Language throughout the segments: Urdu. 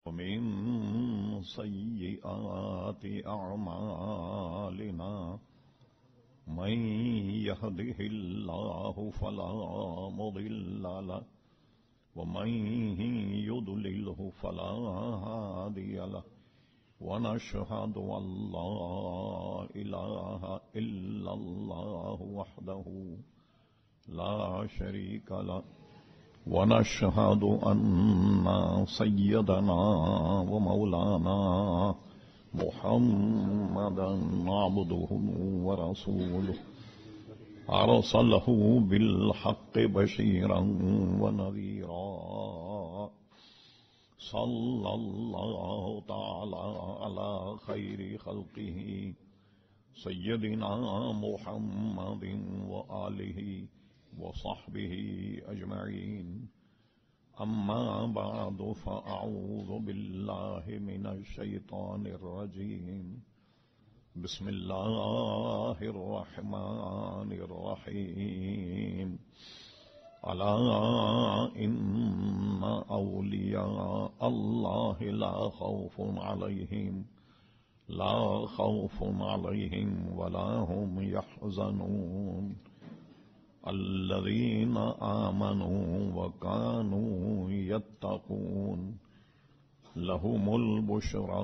ومن سيئات أعمالنا من يهده الله فلا مضل له ومن يضلله فلا هادي له ونشهد أن لا إله إلا الله وحده لا شريك له ونشهد أن سيدنا ومولانا محمدا عبده ورسوله أرسله بالحق بشيرا ونذيرا صلى الله تعالى على خير خلقه سيدنا محمد وآله وصحبه أجمعين أما بعد فأعوذ بالله من الشيطان الرجيم بسم الله الرحمن الرحيم ألا إن أولياء الله لا خوف عليهم ولا هم يحزنون الذين آمنوا وكانوا يتقون لهم البشرى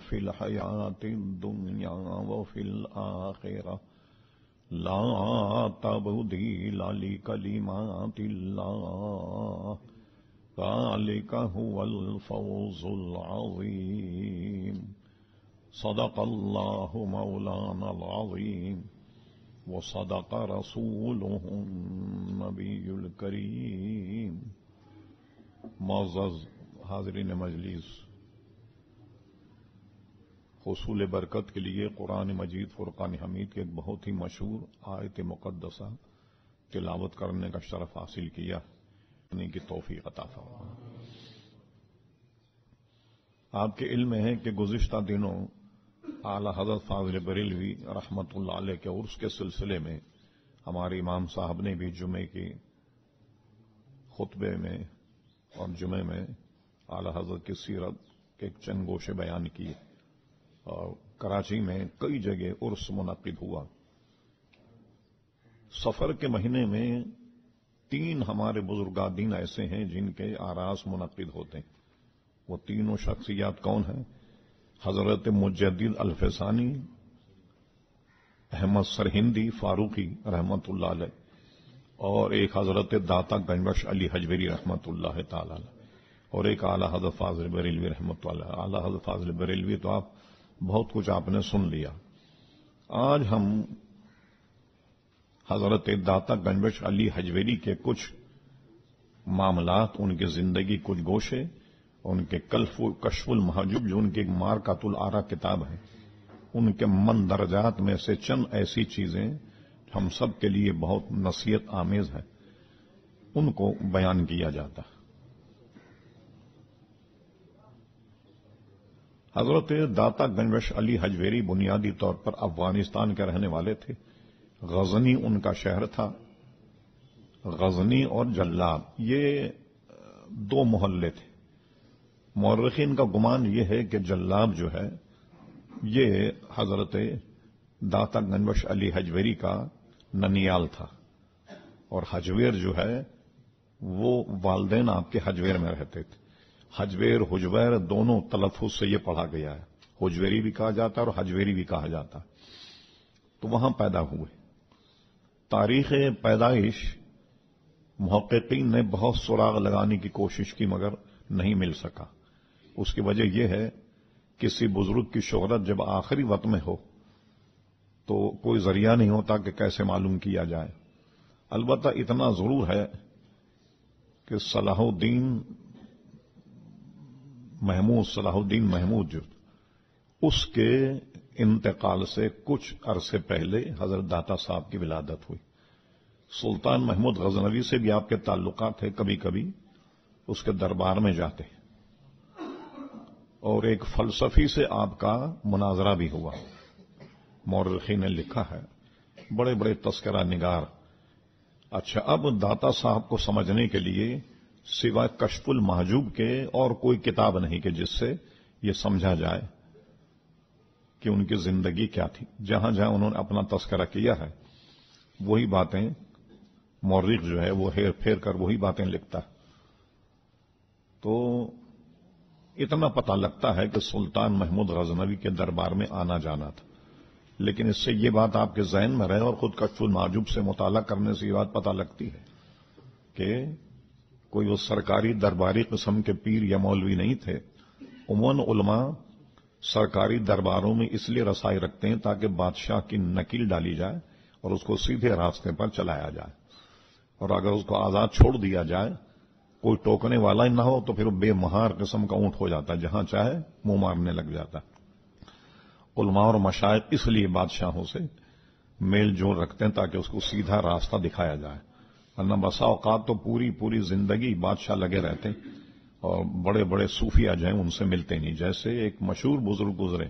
في الحياة الدنيا وفي الآخرة لا تبديل لكلمات الله ذلك هو الفوز العظيم صدق الله مولانا العظيم وصدق رسوله النبی الکریم۔ معزز حاضرین مجلس، حصول برکت کے لیے قرآن مجید فرقان حمید کے ایک بہت ہی مشہور آیت مقدسہ تلاوت کرنے کا شرف حاصل کیا، کرنے کی توفیق عطا فرمائے۔ آپ کے علم میں ہے کہ گزشتہ دنوں اعلی حضرت فاضل بریلوی رحمت اللہ علیہ کے عرس کے سلسلے میں ہمارے امام صاحب نے بھی جمعے کے خطبے میں اور جمعے میں اعلی حضرت کی سیرت کے چند گوشے بیان کیے، اور کراچی میں کئی جگہ عرس منعقد ہوا۔ سفر کے مہینے میں 3 ہمارے بزرگادین ایسے ہیں جن کے آراس منعقد ہوتے ہیں۔ وہ تینوں شخصیات کون ہیں؟ حضرت مجدد الفسانی، احمد سرہندی فاروقی رحمت اللہ علیہ، اور ایک حضرت داتا گنجبخش علی حجویری رحمت اللہ تعالی علیہ، اور ایک اعلی حضرت فاضل بریلوی رحمت اللہ علیہ۔ اعلی حضرت فاضل بریلوی تو آپ بہت کچھ آپ نے سن لیا۔ آج ہم حضرت داتا گنجبخش علی حجویری کے کچھ معاملات، ان کی زندگی کچھ گوشے، ان کے کشف المحجوب جو ان کی ایک مارکۃ الآراء کتاب ہے، ان کے مندرجات میں سے چند ایسی چیزیں ہم سب کے لیے بہت نصیحت آمیز ہیں، ان کو بیان کیا جاتا ہے۔ حضرت داتا گنجبخش علی حجویری بنیادی طور پر افغانستان کے رہنے والے تھے۔ غزنی ان کا شہر تھا۔ غزنی اور جلاب یہ 2 محلے تھے۔ مورخین کا گمان یہ ہے کہ جلاب جو ہے یہ حضرت داتا گنجبخش علی حجویری کا ننیال تھا، اور حجویر جو ہے وہ والدین آپ کے حجویر میں رہتے تھے۔ حجویر حجویر دونوں تلفظ سے یہ پڑھا گیا ہے، حجویری بھی کہا جاتا ہے اور حجویری بھی کہا جاتا ہے۔ تو وہاں پیدا ہوئے۔ تاریخ پیدائش محققین نے بہت سراغ لگانے کی کوشش کی مگر نہیں مل سکا۔ اس کی وجہ یہ ہے کسی بزرگ کی شہرت جب آخری وقت میں ہو تو کوئی ذریعہ نہیں ہوتا کہ کیسے معلوم کیا جائے۔ البتہ اتنا ضرور ہے کہ صلاح الدین محمود جو اس کے انتقال سے کچھ عرصے پہلے حضرت داتا صاحب کی ولادت ہوئی۔ سلطان محمود غزنوی سے بھی آپ کے تعلقات ہیں، کبھی کبھی اس کے دربار میں جاتے، اور ایک فلسفی سے آپ کا مناظرہ بھی ہوا۔ مورخین نے لکھا ہے، بڑے بڑے تذکرہ نگار۔ اچھا، اب داتا صاحب کو سمجھنے کے لیے سوائے کشف المحجوب کے اور کوئی کتاب نہیں کہ جس سے یہ سمجھا جائے کہ ان کی زندگی کیا تھی. جہاں جہاں انہوں نے اپنا تذکرہ کیا ہے وہی باتیں مورخ جو ہے وہ ہیر پھیر کر وہی باتیں لکھتا ہے. تو اتنا پتہ لگتا ہے کہ سلطان محمود غزنوی کے دربار میں آنا جانا تھا. لیکن اس سے یہ بات آپ کے ذہن میں رہے اور خود کشف المحجوب سے مطالعہ کرنے سے یہ بات پتہ لگتی ہے کہ کوئی وہ سرکاری درباری قسم کے پیر یا مولوی نہیں تھے. عموماً علماء سرکاری درباروں میں اس لیے رسائی رکھتے ہیں تاکہ بادشاہ کی نکیل ڈالی جائے اور اس کو سیدھے راستے پر چلایا جائے. اور اگر اس کو آزاد چھوڑ دیا جائے کوئی ٹوکنے والا ہی نہ ہو تو پھر وہ بے مہار قسم کا اونٹ ہو جاتا ہے، جہاں چاہے منہ مارنے لگ جاتا ہے. علماء اور مشائخ اس لیے بادشاہوں سے میل جول رکھتے ہیں تاکہ اس کو سیدھا راستہ دکھایا جائے. ورنہ بسا اوقات تو پوری زندگی بادشاہ لگے رہتے اور بڑے بڑے صوفیہ جو ہیں ان سے ملتے نہیں. جیسے ایک مشہور بزرگ گزرے،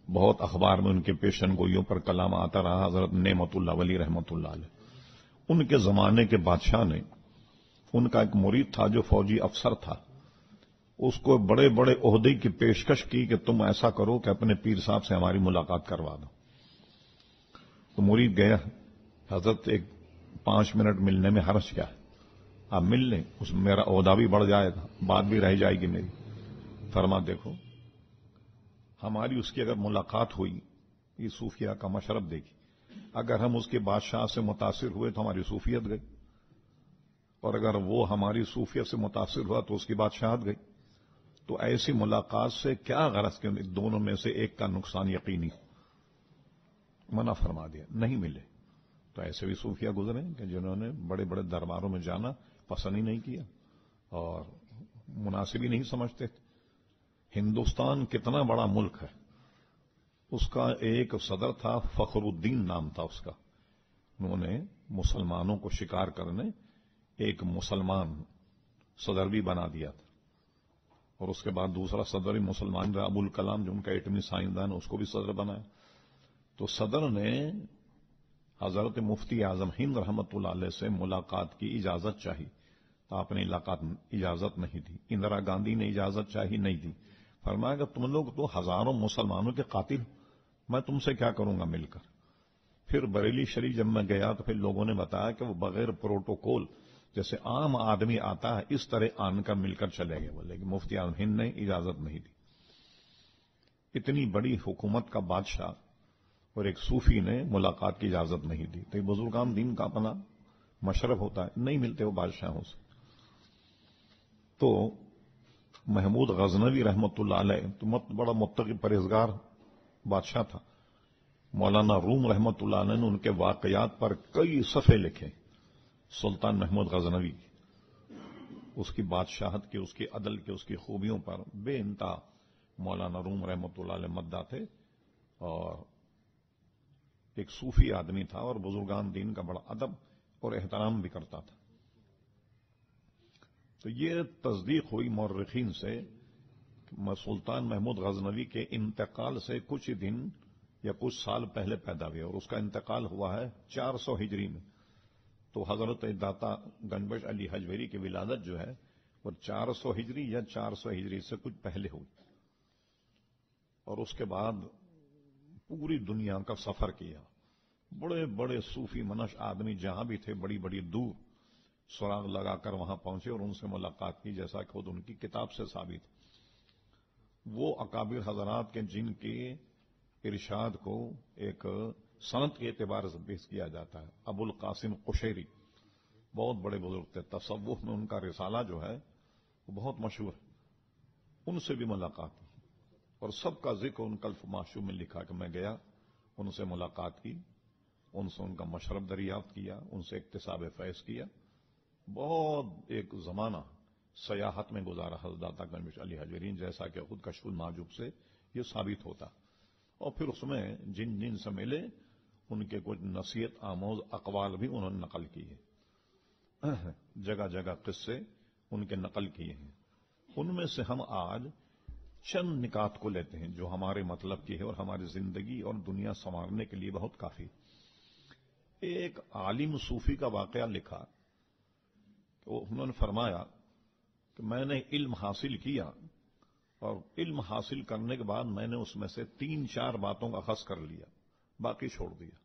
بہت اخبار میں ان کے پیشن گوئیوں پر کلام آتا رہا، حضرت نعمت اللہ ولی رحمت اللہ علیہ. ان کے زمانے کے بادشاہ نے، ان کا ایک مرید تھا جو فوجی افسر تھا، اس کو بڑے بڑے عہدے کی پیشکش کی کہ تم ایسا کرو کہ اپنے پیر صاحب سے ہماری ملاقات کروا دو. تو مرید گیا، حضرت ایک 5 منٹ ملنے میں حرج کیا ہے، آپ مل لیں، اس میں میرا عہدہ بھی بڑھ جائے گا، بات بھی رہ جائے گی میری. فرما دیکھو ہماری اس کی اگر ملاقات ہوئی، یہ صوفیہ کا مشرب دیکھی، اگر ہم اس کے بادشاہ سے متاثر ہوئے تو ہماری صوفیت گئی، اور اگر وہ ہماری صوفیت سے متاثر ہوا تو اس کی بادشاہت گئی. تو ایسی ملاقات سے کیا غرض کہ دونوں میں سے ایک کا نقصان یقینی. منع فرما دیا، نہیں ملے. تو ایسے بھی صوفیہ گزرے کہ جنہوں نے بڑے بڑے درباروں میں جانا پسند ہی نہیں کیا اور مناسب ہی نہیں سمجھتے تھے. ہندوستان کتنا بڑا ملک ہے، اس کا ایک صدر تھا، فخر الدین نام تھا اس کا. انہوں نے مسلمانوں کو شکار کرنے ایک مسلمان صدر بھی بنا دیا تھا، اور اس کے بعد دوسرا صدر بھی مسلمان رہا، ابو الکلام جو ان کا ایٹمی سائنسدان اس کو بھی صدر بنایا. تو صدر نے حضرت مفتی اعظم ہند رحمت اللہ علیہ سے ملاقات کی اجازت چاہی تو آپ نے اجازت نہیں دی. اندرا گاندھی نے اجازت چاہی، نہیں دی. فرمایا کہ تم لوگ تو ہزاروں مسلمانوں کے قاتل، میں تم سے کیا کروں گا مل کر. پھر بریلی شریف جب میں گیا تو پھر لوگوں نے بتایا کہ وہ بغیر پروٹوکول جیسے عام آدمی آتا ہے اس طرح آن کر مل کر چلے گئے. بولے کہ مفتی اعظم ہند نے اجازت نہیں دی. اتنی بڑی حکومت کا بادشاہ اور ایک صوفی نے ملاقات کی اجازت نہیں دی. تو یہ بزرگان دین کا اپنا مشرب ہوتا ہے، نہیں ملتے وہ بادشاہوں سے. تو محمود غزنوی رحمت اللہ علیہ تو بڑا متقی پرہیزگار بادشاہ تھا. مولانا روم رحمت اللہ علیہ نے ان کے واقعات پر کئی صفحے لکھے. سلطان محمود غزنوی اس کی بادشاہت کے، اس کی عدل کے، اس کی خوبیوں پر بے انتہا مولانا روم رحمت اللہ علیہ مداح تھے، اور ایک صوفی آدمی تھا اور بزرگان دین کا بڑا ادب اور احترام بھی کرتا تھا. تو یہ تصدیق ہوئی مورخین سے کہ سلطان محمود غزنوی کے انتقال سے کچھ دن یا کچھ سال پہلے پیدا ہوئے، اور اس کا انتقال ہوا ہے 400 ہجری میں. تو حضرت داتا گنبش علی حجویری کی ولادت جو ہے وہ 400 ہجری یا 400 ہجری سے کچھ پہلے ہوئی. اور اس کے بعد پوری دنیا کا سفر کیا. بڑے بڑے صوفی منش آدمی جہاں بھی تھے بڑی بڑی دور سراغ لگا کر وہاں پہنچے اور ان سے ملاقات کی، جیسا کہ خود ان کی کتاب سے ثابت. وہ اکابر حضرات کے جن کے ارشاد کو ایک سند کے اعتبار سے پیش کیا جاتا ہے، ابو القاسم قشیری بہت بڑے بزرگ تھے. تصوف میں ان کا رسالہ جو ہے وہ بہت مشہور ہے. ان سے بھی ملاقات کی اور سب کا ذکر ان کلف معشوم میں لکھا کہ میں گیا، ان سے ملاقات کی، ان سے ان کا مشرب دریافت کیا، ان سے اکتساب فیض کیا. بہت ایک زمانہ سیاحت میں گزارا حضرت داتا گنبش علی حجویری، جیسا کہ خود کشف المحجوب سے یہ ثابت ہوتا. اور پھر اس میں جن جن سے ملے ان کے کچھ نصیحت آموز اقوال بھی انہوں نے نقل کیے، جگہ جگہ قصے ان کے نقل کیے ہیں. ان میں سے ہم آج چند نکات کو لیتے ہیں جو ہمارے مطلب کی ہے اور ہماری زندگی اور دنیا سنوارنے کے لیے بہت کافی. ایک عالم صوفی کا واقعہ لکھا، تو انہوں نے فرمایا کہ میں نے علم حاصل کیا اور علم حاصل کرنے کے بعد میں نے اس میں سے 3-4 باتوں کا اخذ کر لیا، باقی چھوڑ دیا۔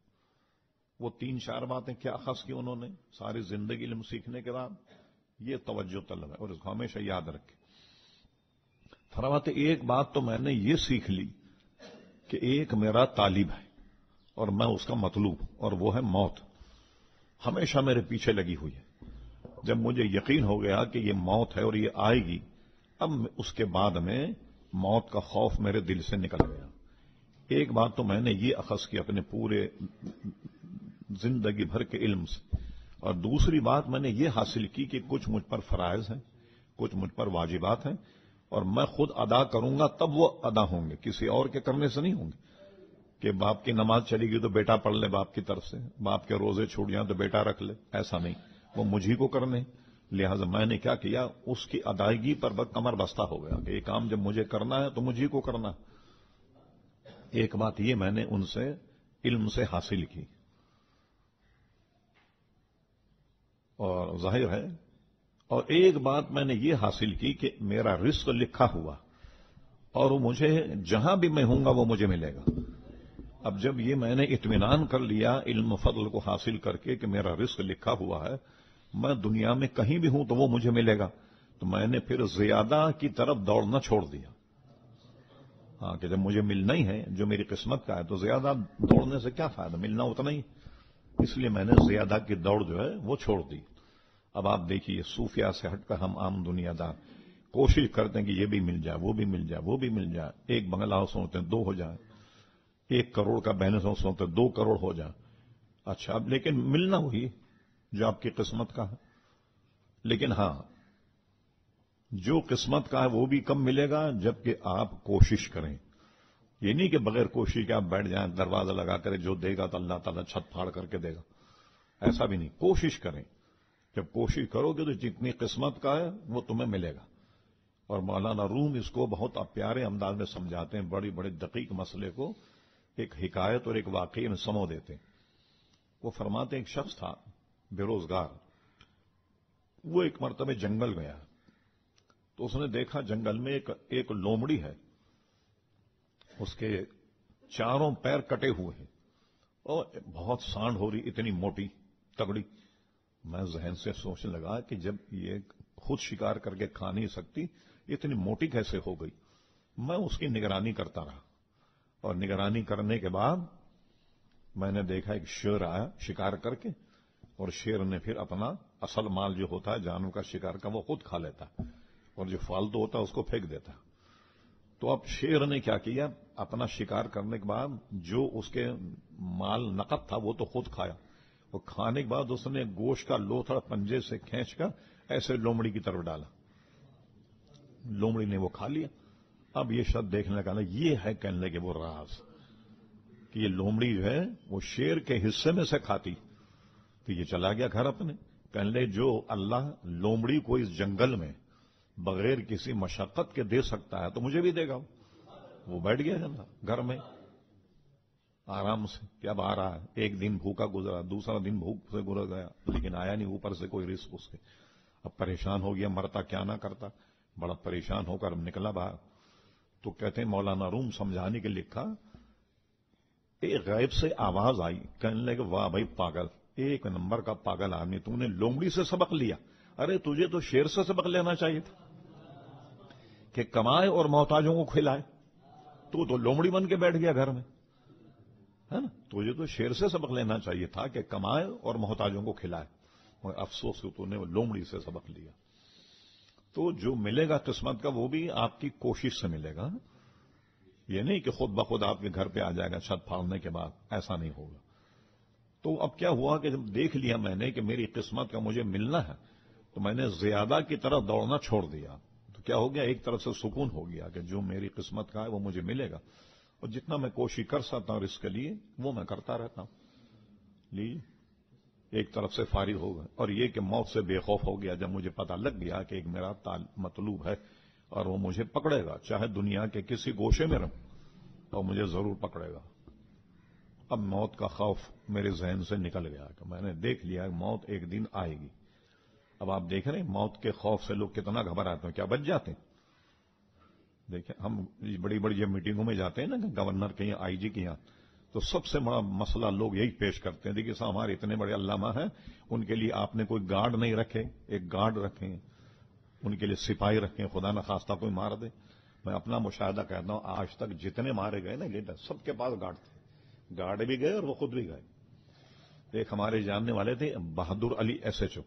وہ 3-4 باتیں کیا اخذ کی انہوں نے ساری زندگی علم سیکھنے کے بعد؟ یہ توجہ طلب ہے اور اس کو ہمیشہ یاد رکھیں۔ فرماتے ایک بات تو میں نے یہ سیکھ لی کہ ایک میرا طالب ہے اور میں اس کا مطلوب، اور وہ ہے موت، ہمیشہ میرے پیچھے لگی ہوئی ہے۔ جب مجھے یقین ہو گیا کہ یہ موت ہے اور یہ آئے گی، اب اس کے بعد میں موت کا خوف میرے دل سے نکل گیا۔ ایک بات تو میں نے یہ اخذ کی اپنے پورے زندگی بھر کے علم سے، اور دوسری بات میں نے یہ حاصل کی کہ کچھ مجھ پر فرائض ہیں، کچھ مجھ پر واجبات ہیں، اور میں خود ادا کروں گا تب وہ ادا ہوں گے، کسی اور کے کرنے سے نہیں ہوں گے۔ کہ باپ کی نماز چلی گئی تو بیٹا پڑھ لے باپ کی طرف سے، باپ کے روزے چھوٹ جائیں تو بیٹا رکھ لے، ایسا نہیں، وہ مجھے کو کرنے۔ لہذا میں نے کیا کیا، اس کی ادائیگی پر کمر بستہ ہو گیا کہ یہ کام جب مجھے کرنا ہے تو مجھے کو کرنا۔ ایک بات یہ میں نے ان سے علم سے حاصل کی، اور ظاہر ہے، اور ایک بات میں نے یہ حاصل کی کہ میرا رزق لکھا ہوا، اور وہ مجھے جہاں بھی میں ہوں گا وہ مجھے ملے گا۔ اب جب یہ میں نے اطمینان کر لیا علم فضل کو حاصل کر کے کہ میرا رزق لکھا ہوا ہے، میں دنیا میں کہیں بھی ہوں تو وہ مجھے ملے گا، تو میں نے پھر زیادہ کی طرف دوڑنا چھوڑ دیا۔ ہاں کہ جب مجھے ملنا ہی ہے جو میری قسمت کا ہے تو زیادہ دوڑنے سے کیا فائدہ، ملنا اتنا ہی، اس لیے میں نے زیادہ کی دوڑ جو ہے وہ چھوڑ دی۔ اب آپ دیکھیے صوفیہ سے ہٹ کر ہم عام دنیا دار کوشش کرتے ہیں کہ یہ بھی مل جائے، وہ بھی مل جائے، وہ بھی مل جائے، ایک بنگلہ ہو سوچتے ہیں 2 ہو جائے، 1 کروڑ کا بیلنس ہو سوچتے 2 کروڑ ہو جائے۔ اچھا، اب لیکن ملنا وہی جو آپ کی قسمت کا ہے۔ لیکن ہاں، جو قسمت کا ہے وہ بھی کم ملے گا جبکہ آپ کوشش کریں۔ یہ نہیں کہ بغیر کوشش کے آپ بیٹھ جائیں دروازہ لگا کر جو دے گا تو اللہ تعالیٰ چھت پھاڑ کر کے دے گا، ایسا بھی نہیں، کوشش کریں۔ جب کوشش کرو گے تو جتنی قسمت کا ہے وہ تمہیں ملے گا۔ اور مولانا روم اس کو بہت پیارے انداز میں سمجھاتے ہیں، بڑی بڑے دقیق مسئلے کو ایک حکایت اور ایک واقعے میں سمو دیتے ہیں۔ وہ فرماتے ہیں ایک شخص تھا بے روزگار، وہ ایک مرتبہ جنگل گیا تو اس نے دیکھا جنگل میں ایک لومڑی ہے، اس کے چاروں پیر کٹے ہوئے ہیں اور بہت سانڈ ہو رہی، اتنی موٹی تگڑی۔ میں ذہن سے سوچنے لگا کہ جب یہ خود شکار کر کے کھا نہیں سکتی، اتنی موٹی کیسے ہو گئی؟ میں اس کی نگرانی کرتا رہا، اور نگرانی کرنے کے بعد میں نے دیکھا ایک شیر آیا شکار کر کے، اور شیر نے پھر اپنا اصل مال جو ہوتا ہے جانور کا شکار کا وہ خود کھا لیتا، اور جو فالتو ہوتا ہے اس کو پھینک دیتا۔ تو اب شیر نے کیا کیا، اپنا شکار کرنے کے بعد جو اس کے مال نقد تھا وہ تو خود کھایا، اور کھانے کے بعد اس نے گوشت کا لوتھڑا پنجے سے کھینچ کر ایسے لومڑی کی طرف ڈالا، لومڑی نے وہ کھا لیا۔ اب یہ شخص دیکھنے کا یہ ہے کہنے لگے وہ راز کہ یہ لومڑی جو ہے وہ شیر کے حصے میں سے کھاتی، تو یہ چلا گیا گھر اپنے، کہنے لگے جو اللہ لومڑی کو اس جنگل میں بغیر کسی مشقت کے دے سکتا ہے تو مجھے بھی دے گا۔ وہ بیٹھ گیا گھر میں آرام سے کہ اب آ رہا ہے، ایک دن بھوکا گزرا، دوسرا دن بھوک سے گزر گیا، لیکن آیا نہیں اوپر سے کوئی رزق اس کے۔ اب پریشان ہو گیا، مرتا کیا نہ کرتا، بڑا پریشان ہو کر نکلا باہر۔ تو کہتے ہیں مولانا روم سمجھانے کے لکھا، ایک غیب سے آواز آئی، کہنے لگے واہ بھائی پاگل، ایک نمبر کا پاگل آدمی، تو نے لومڑی سے سبق لیا، ارے تجھے تو شیر سے سبق لینا چاہیے تھا کہ کمائے اور محتاجوں کو کھلائے، تو لومڑی بن کے بیٹھ گیا گھر میں، ہے نا؟ تجھے تو شیر سے سبق لینا چاہیے تھا کہ کمائے اور محتاجوں کو کھلائے، اور افسوس کہ تو نے وہ لومڑی سے سبق لیا۔ تو جو ملے گا قسمت کا وہ بھی آپ کی کوشش سے ملے گا، یہ نہیں کہ خود بخود آپ کے گھر پہ آ جائے گا چھت پھاڑنے کے بعد، ایسا نہیں ہوگا۔ تو اب کیا ہوا کہ جب دیکھ لیا میں نے کہ میری قسمت کا مجھے ملنا ہے تو میں نے زیادہ کی طرف دوڑنا چھوڑ دیا، تو کیا ہو گیا، ایک طرف سے سکون ہو گیا کہ جو میری قسمت کا ہے وہ مجھے ملے گا، اور جتنا میں کوشش کر سکتا ہوں اس کے لیے وہ میں کرتا رہتا ہوں۔ لیجیے، ایک طرف سے فارغ ہو گئے، اور یہ کہ موت سے بے خوف ہو گیا جب مجھے پتا لگ گیا کہ ایک میرا مطلوب ہے اور وہ مجھے پکڑے گا، چاہے دنیا کے کسی گوشے میں رہوں اور مجھے ضرور پکڑے گا۔ اب موت کا خوف میرے ذہن سے نکل گیا کہ میں نے دیکھ لیا موت ایک دن آئے گی۔ اب آپ دیکھ رہے ہیں موت کے خوف سے لوگ کتنا گھبراتے ہیں، کیا بچ جاتے ہیں؟ دیکھیں ہم بڑی بڑی جب میٹنگوں میں جاتے ہیں نا گورنر کے یہاں آئی جی کے یہاں، تو سب سے بڑا مسئلہ لوگ یہی پیش کرتے ہیں، دیکھیے صاحب ہمارے اتنے بڑے علامہ ہیں، ان کے لیے آپ نے کوئی گارڈ نہیں رکھے، ایک گارڈ رکھیں، ان کے لیے سپاہی رکھیں، خدا نہ خواستہ کوئی مار دے۔ میں اپنا مشاہدہ کہتا ہوں، آج تک جتنے مارے گئے نا لیڈر، سب کے پاس گارڈ تھے، گارڈ بھی گئے اور وہ خود بھی گئے۔ ایک ہمارے جاننے والے تھے بہادر علی ایس ایچ او،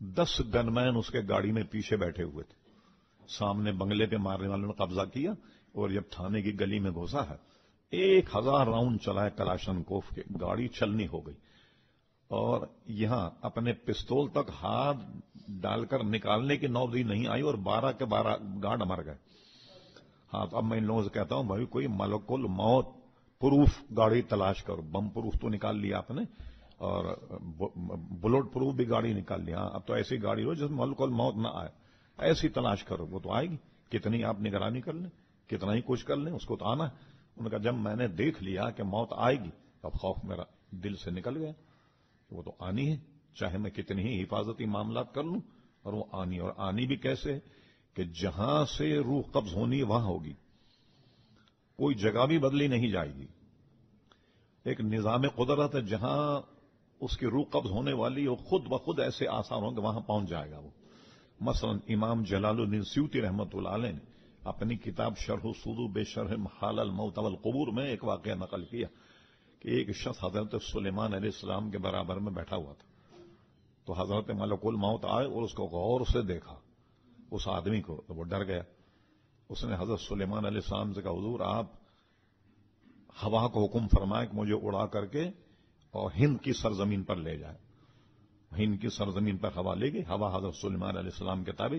10 گن مین اس کے گاڑی میں پیچھے بیٹھے ہوئے تھے، سامنے بنگلے پہ مارنے والوں نے قبضہ کیا، اور جب تھانے کی گلی میں گھسا ہے 1000 راؤنڈ چلائے کلاشنکوف کے، گاڑی چلنی ہو گئی، اور یہاں اپنے پستول تک ہاتھ ڈال کر نکالنے کی نوبت نہیں آئی، اور 12 کے 12 گارڈ مر گئے۔ ہاں تو اب میں ان لوگوں سے کہتا ہوں بھائی کوئی ملک الموت پروف گاڑی تلاش کرو، بم پروف تو نکال لیا آپ نے، اور بلٹ پروف بھی گاڑی نکال لیا، اب تو ایسی گاڑی ہو جس میں ملک الموت نہ آئے، ایسی تلاش کرو، وہ تو آئے گی، کتنی آپ نگرانی کر لیں، کتنا ہی کچھ کر لیں، اس کو تو آنا ہے۔ انہوں نے کہا جب میں نے دیکھ لیا کہ موت آئے گی، اب خوف میرا دل سے نکل گیا، وہ تو آنی ہے، چاہے میں کتنی ہی حفاظتی معاملات کر لوں، اور وہ آنی، اور آنی بھی کیسے کہ جہاں سے روح قبض ہونی وہاں ہوگی، کوئی جگہ بھی بدلی نہیں جائے گی، ایک نظام قدرت ہے، جہاں اس کی روح قبض ہونے والی وہ خود بخود ایسے آثار ہوں کہ وہاں پہنچ جائے گا وہ۔ مثلا امام جلال الدین سیوطی رحمۃ اللہ علیہ نے اپنی کتاب شرح الصدور بشرح محال الموت والقبور میں ایک واقعہ نقل کیا کہ ایک شخص حضرت سلیمان علیہ السلام کے برابر میں بیٹھا ہوا تھا، تو حضرت ملک الموت آئے اور اس کو غور سے دیکھا، اس آدمی کو، تو وہ ڈر گیا۔ اس نے حضرت سلیمان علیہ السلام سے کہا حضور آپ ہوا کو حکم فرمائے کہ مجھے اڑا کر کے اور ہند کی سرزمین پر لے جائے۔ ہند کی سرزمین پر ہوا لے گئی، ہوا حضرت سلیمان علیہ السلام کے تابع،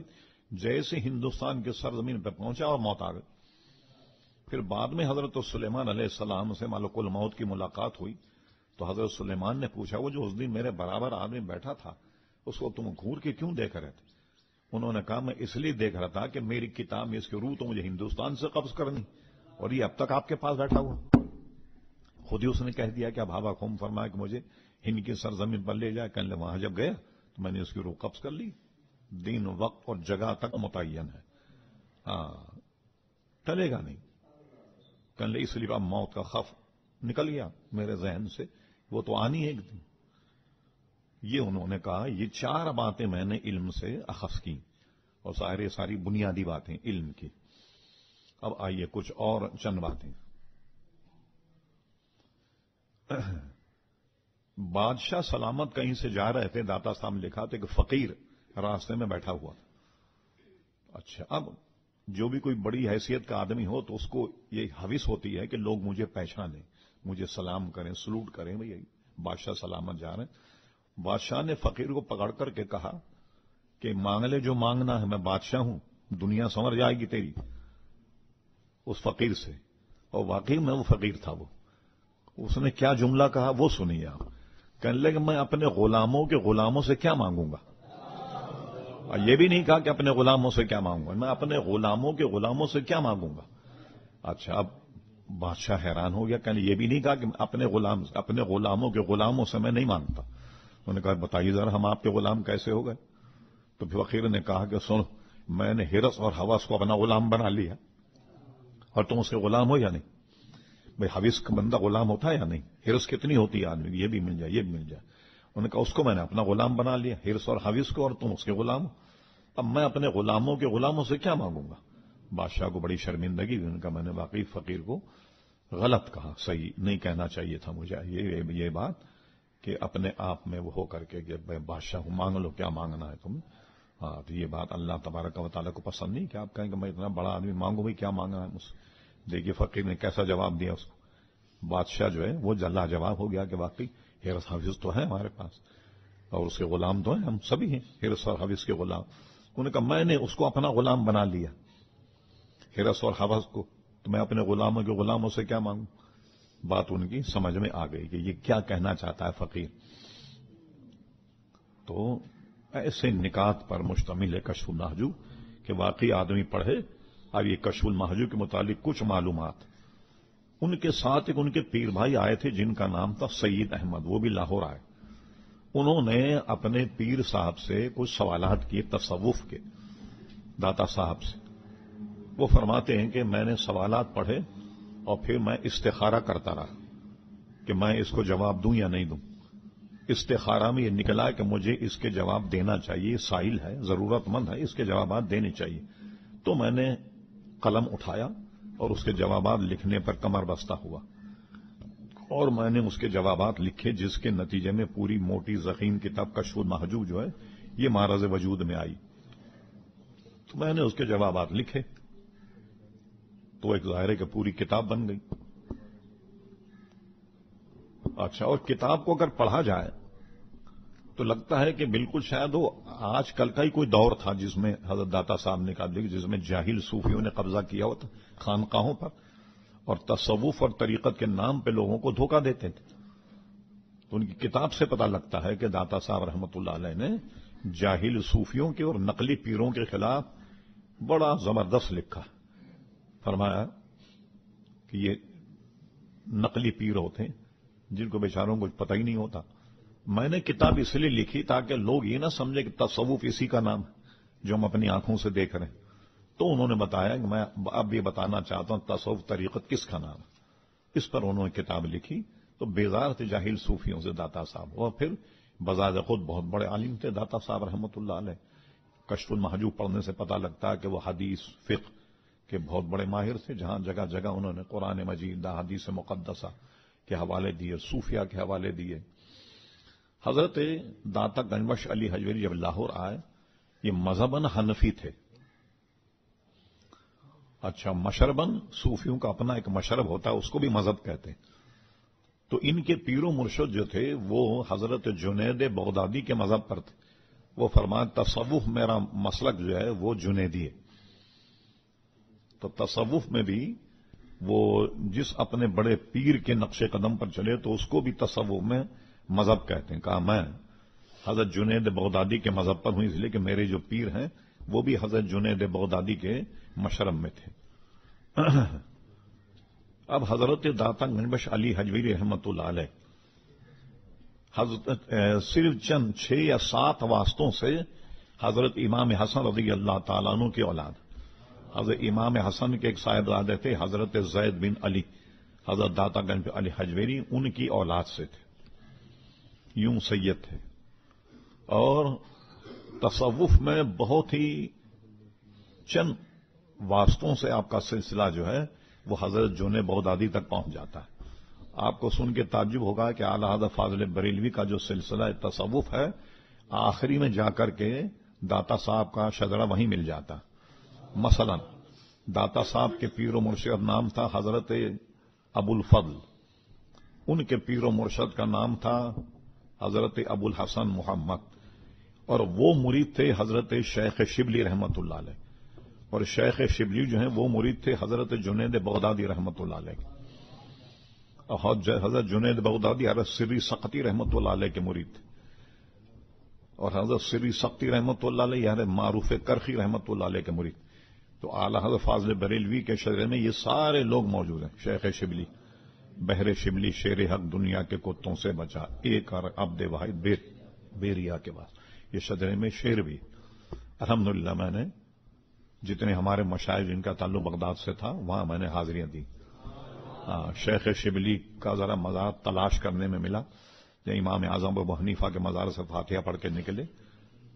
جیسے ہندوستان کی سرزمین پر پہنچا اور موت آ گئی۔ پھر بعد میں حضرت سلیمان علیہ السلام سے ملک الموت کی ملاقات ہوئی، تو حضرت سلیمان نے پوچھا وہ جو اس دن میرے برابر آدمی بیٹھا تھا اس کو تم گھور کے کیوں دیکھ رہے تھے؟ انہوں نے کہا میں اس لیے دیکھ رہا تھا کہ میری کتاب میں اس کی روح تو مجھے ہندوستان سے قبض کرنی، اور یہ اب تک آپ کے پاس بیٹھا ہوا۔ خود ہی اس نے کہہ دیا کہ اب ہوا حکم فرمایا کہ مجھے ہند کی سرزمین پر لے جائے، کہنے وہاں جب گیا تو میں نے اس کی روح قبض کر لی، دین وقت اور جگہ تک متعین ہے، ہاں ٹلے گا نہیں، کہنے اس لیے اب موت کا خوف نکل گیا میرے ذہن سے، وہ تو آنی ہے ایک دن۔ یہ انہوں نے کہا یہ 4 باتیں میں نے علم سے اخذ کی، اور ساری بنیادی باتیں علم کی۔ اب آئیے کچھ اور چند باتیں۔ بادشاہ سلامت کہیں سے جا رہے تھے، داتا صاحب نے لکھا تھا کہ فقیر راستے میں بیٹھا ہوا تھا۔ اچھا اب جو بھی کوئی بڑی حیثیت کا آدمی ہو تو اس کو یہ حوث ہوتی ہے کہ لوگ مجھے پہچانیں، مجھے سلام کریں، سلوٹ کریں، بھئی بادشاہ سلامت جا رہے ہیں۔ بادشاہ نے فقیر کو پکڑ کر کے کہا کہ مانگ لے جو مانگنا ہے، میں بادشاہ ہوں، دنیا سنور جائے گی تیری، اس فقیر سے۔ اور واقعی میں وہ فقیر تھا، وہ اس نے کیا جملہ کہا وہ سنیے آپ۔ کہنے لگے میں اپنے غلاموں سے کیا مانگوں گا، اور یہ بھی نہیں کہا کہ اپنے غلاموں سے کیا مانگوں گا، میں اپنے غلاموں سے کیا مانگوں گا۔ اچھا اب بادشاہ حیران ہو گیا، کہنے یہ بھی نہیں کہا کہ اپنے غلاموں سے میں نہیں مانگتا۔ انہوں نے کہا بتائیے ذرا ہم آپ کے غلام کیسے ہو گئے؟ تو پھر فقیر نے کہا کہ سنو میں نے ہرس اور حوث کو اپنا غلام بنا لیا، اور تم اس کے غلام ہو یا نہیں؟ بھئی حوث کا بندہ غلام ہوتا ہے یا نہیں؟ ہرس کتنی ہوتی ہے آدمی، یہ بھی مل جائے یہ بھی مل جائے۔ انہوں نے کہا اس کو میں نے اپنا غلام بنا لیا، ہرس اور حوث کو، اور تم اس کے غلام ہو، اب میں اپنے غلاموں سے کیا مانگوں گا؟ بادشاہ کو بڑی شرمندگی ہوئی، ان کا میں نے واقعی فقیر کو غلط کہا، صحیح نہیں کہنا چاہیے تھا مجھے یہ بات کہ اپنے آپ میں وہ ہو کر کے کہ میں بادشاہ ہوں، مانگ لو کیا مانگنا ہے تمہیں۔ ہاں تو یہ بات اللہ تبارک و تعالیٰ کو پسند نہیں کہ آپ کہیں کہ میں اتنا بڑا آدمی مانگوں بھی کیا مانگنا ہے مجھ سے۔ دیکھیے فقیر نے کیسا جواب دیا اس کو، بادشاہ جو ہے وہ جلا جواب ہو گیا کہ واقعی ہرس حافظ تو ہے ہمارے پاس، اور اس کے غلام تو ہیں، ہم سبھی ہیں ہرس اور حافظ کے غلام۔ انہوں نے کہا میں نے اس کو اپنا غلام بنا لیا، ہرس اور حافظ کو، تو میں اپنے غلاموں سے کیا مانگوں؟ بات ان کی سمجھ میں آ گئی کہ یہ کیا کہنا چاہتا ہے فقیر۔ تو ایسے نکات پر مشتمل ہے کشف المحجوب کہ واقعی آدمی پڑھے۔ اب یہ کشف المحجوب کے متعلق کچھ معلومات۔ ان کے ساتھ ایک ان کے پیر بھائی آئے تھے جن کا نام تھا سید احمد، وہ بھی لاہور آئے۔ انہوں نے اپنے پیر صاحب سے کچھ سوالات کیے تصوف کے، داتا صاحب سے۔ وہ فرماتے ہیں کہ میں نے سوالات پڑھے اور پھر میں استخارہ کرتا رہا کہ میں اس کو جواب دوں یا نہیں دوں۔ استخارہ میں یہ نکلا کہ مجھے اس کے جواب دینا چاہیے، سائل ہے، ضرورت مند ہے، اس کے جوابات دینے چاہیے۔ تو میں نے قلم اٹھایا اور اس کے جوابات لکھنے پر کمر بستہ ہوا، اور میں نے اس کے جوابات لکھے، جس کے نتیجے میں پوری موٹی ضخیم کتاب کشف المحجوب جو ہے یہ معرض وجود میں آئی۔ تو میں نے اس کے جوابات لکھے تو ایک ظاہر ہے کہ پوری کتاب بن گئی۔ اچھا، اور کتاب کو اگر پڑھا جائے تو لگتا ہے کہ بالکل شاید وہ آج کل کا ہی کوئی دور تھا جس میں حضرت داتا صاحب نے کہا جس میں جاہل صوفیوں نے قبضہ کیا ہوا تھا خانقاہوں پر، اور تصوف اور طریقت کے نام پہ لوگوں کو دھوکہ دیتے تھے۔ تو ان کی کتاب سے پتہ لگتا ہے کہ داتا صاحب رحمۃ اللہ علیہ نے جاہل صوفیوں کے اور نقلی پیروں کے خلاف بڑا زبردست لکھا۔ فرمایا کہ یہ نقلی پیر ہوتے ہیں جن کو بیچاروں کو پتہ ہی نہیں ہوتا۔ میں نے کتاب اس لیے لکھی تاکہ لوگ یہ نہ سمجھے کہ تصوف اسی کا نام ہے جو ہم اپنی آنکھوں سے دیکھ رہے ہیں۔ تو انہوں نے بتایا کہ میں اب یہ بتانا چاہتا ہوں تصوف طریقت کس کا نام ہے۔ اس پر انہوں نے کتاب لکھی تو بیزار تھے جاہل صوفیوں سے داتا صاحب، اور پھر بذات خود بہت بڑے عالم تھے داتا صاحب رحمۃ اللہ علیہ۔ کشف المحجوب پڑھنے سے پتہ لگتا ہے کہ وہ حدیث فقہ کے بہت بڑے ماہر تھے، جہاں جگہ جگہ انہوں نے قرآن مجید، احادیث مقدسہ کے حوالے دیے، صوفیہ کے حوالے دیے۔ حضرت داتا گنج علی حجویری جب لاہور آئے، یہ مذہباً حنفی تھے۔ اچھا، مشرباً صوفیوں کا اپنا ایک مشرب ہوتا ہے، اس کو بھی مذہب کہتے ہیں۔ تو ان کے پیر و مرشد جو تھے وہ حضرت جنید بغدادی کے مذہب پر تھے۔ وہ فرمان تصوف میرا مسلک جو ہے وہ جنیدی ہے۔ تو تصوف میں بھی وہ جس اپنے بڑے پیر کے نقش قدم پر چلے تو اس کو بھی تصوف میں مذہب کہتے ہیں۔ کہا میں حضرت جنید بغدادی کے مذہب پر ہوں، اس لیے کہ میرے جو پیر ہیں وہ بھی حضرت جنید بغدادی کے مشرب میں تھے۔ اب حضرت داتا گنج علی حجویری رحمۃ اللہ علیہ حضرت صرف چند 6 یا 7 واسطوں سے حضرت امام حسن رضی اللہ تعالیٰ عنہ کی اولاد، حضرت امام حسن کے ایک صاحبزادے تھے حضرت زید بن علی، حضرت داتا گنج علی حجویری ان کی اولاد سے تھے، یوں سید تھے۔ اور تصوف میں بہت ہی چند واسطوں سے آپ کا سلسلہ جو ہے وہ حضرت جنید بغدادی تک پہنچ جاتا ہے۔ آپ کو سن کے تعجب ہوگا کہ اعلی حضرت فاضل بریلوی کا جو سلسلہ تصوف ہے آخری میں جا کر کے داتا صاحب کا شجرہ وہیں مل جاتا۔ مثلا داتا صاحب کے پیر و مرشد نام تھا حضرت ابو الفضل، ان کے پیر و مرشد کا نام تھا حضرت ابو الحسن محمد، اور وہ مرید تھے حضرت شیخ شبلی رحمۃ اللہ علیہ، اور شیخ شبلی جو ہیں وہ مرید تھے حضرت جنید بغدادی رحمۃ اللہ علیہ، اور حضرت جنید بغدادی حضرت سری سقطی رحمۃ اللہ علیہ کے مرید تھے، اور حضرت سری سقطی رحمۃ اللہ علیہ حضرت معروف کرخی رحمۃ اللہ علیہ کے مرید۔ تو اعلی حضرت فاضل بریلوی کے شجرے میں یہ سارے لوگ موجود ہیں۔ شیخ شبلی، بحر شبلی شیر حق دنیا کے کتوں سے بچا، ایک اور عبد واحد بیریا کے بعد، یہ شجرے میں شیر بھی۔ الحمدللہ میں نے جتنے ہمارے مشائخ جن کا تعلق بغداد سے تھا وہاں میں نے حاضریاں دی۔ شیخ شبلی کا ذرا مزار تلاش کرنے میں ملا، امام اعظم ابو حنیفہ کے مزار سے فاتحہ پڑھ کے نکلے۔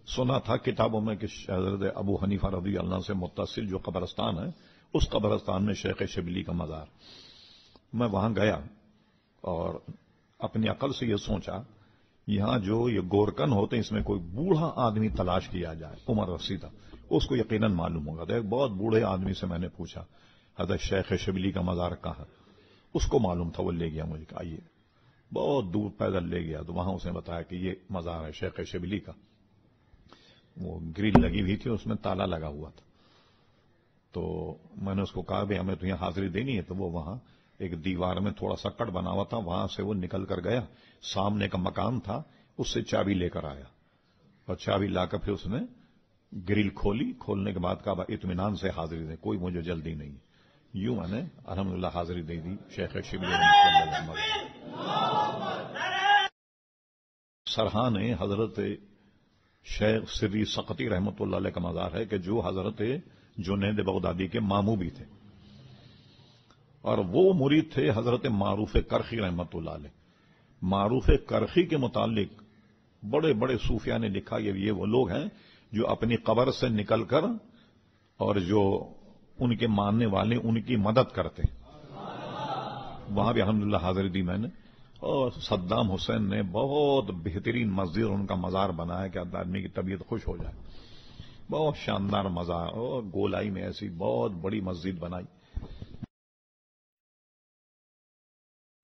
سنا تھا کتابوں میں کہ حضرت ابو حنیفہ رضی اللہ عنہ سے متصل جو قبرستان ہے اس قبرستان میں شیخ شبلی کا مزار۔ میں وہاں گیا اور اپنی عقل سے یہ سوچا یہاں جو یہ گورکن ہوتے ہیں اس میں کوئی بوڑھا آدمی تلاش کیا جائے، عمر رسیدہ، اس کو یقیناً معلوم ہوگا۔ تو ایک بہت بوڑھے آدمی سے میں نے پوچھا حضرت شیخ شبلی کا مزار کہاں؟ اس کو معلوم تھا، وہ لے گیا مجھے کہ آئیے، بہت دور پیدل لے گیا تو وہاں اس نے بتایا کہ یہ مزار ہے شیخ شبلی کا۔ وہ گرل لگی ہوئی تھی، اس میں تالا لگا ہوا تھا۔ تو میں نے اس کو کہا ہمیں تو یہاں حاضری دینی ہے، تو وہ وہاں ایک دیوار میں تھوڑا سا کٹ بنا ہوا تھا، وہاں سے وہ نکل کر گیا، سامنے کا مکان تھا، اس سے چابی لے کر آیا، اور چابی لا کر پھر اس نے گرل کھولی، کھولنے کے بعد کہا اطمینان سے حاضری دیں، کوئی مجھے جلدی نہیں۔ یوں میں نے الحمدللہ حاضری دے دی شیخ شبلی سرحان حضرت شیخ سری سقطی رحمۃ اللہ علیہ کا مزار ہے کہ جو حضرت جنید بغدادی کے ماموں بھی تھے، اور وہ مرید تھے حضرت معروف کرخی رحمۃ اللہ علیہ۔ معروف کرخی کے متعلق بڑے بڑے صوفیاء نے لکھا کہ یہ وہ لوگ ہیں جو اپنی قبر سے نکل کر اور جو ان کے ماننے والے ان کی مدد کرتے، وہاں بھی الحمدللہ حاضری دی میں نے۔ اور صدام حسین نے بہت بہترین مسجد ان کا مزار بنایا کہ آدمی کی طبیعت خوش ہو جائے، بہت شاندار مزار، اور گولائی میں ایسی بہت بڑی مسجد بنائی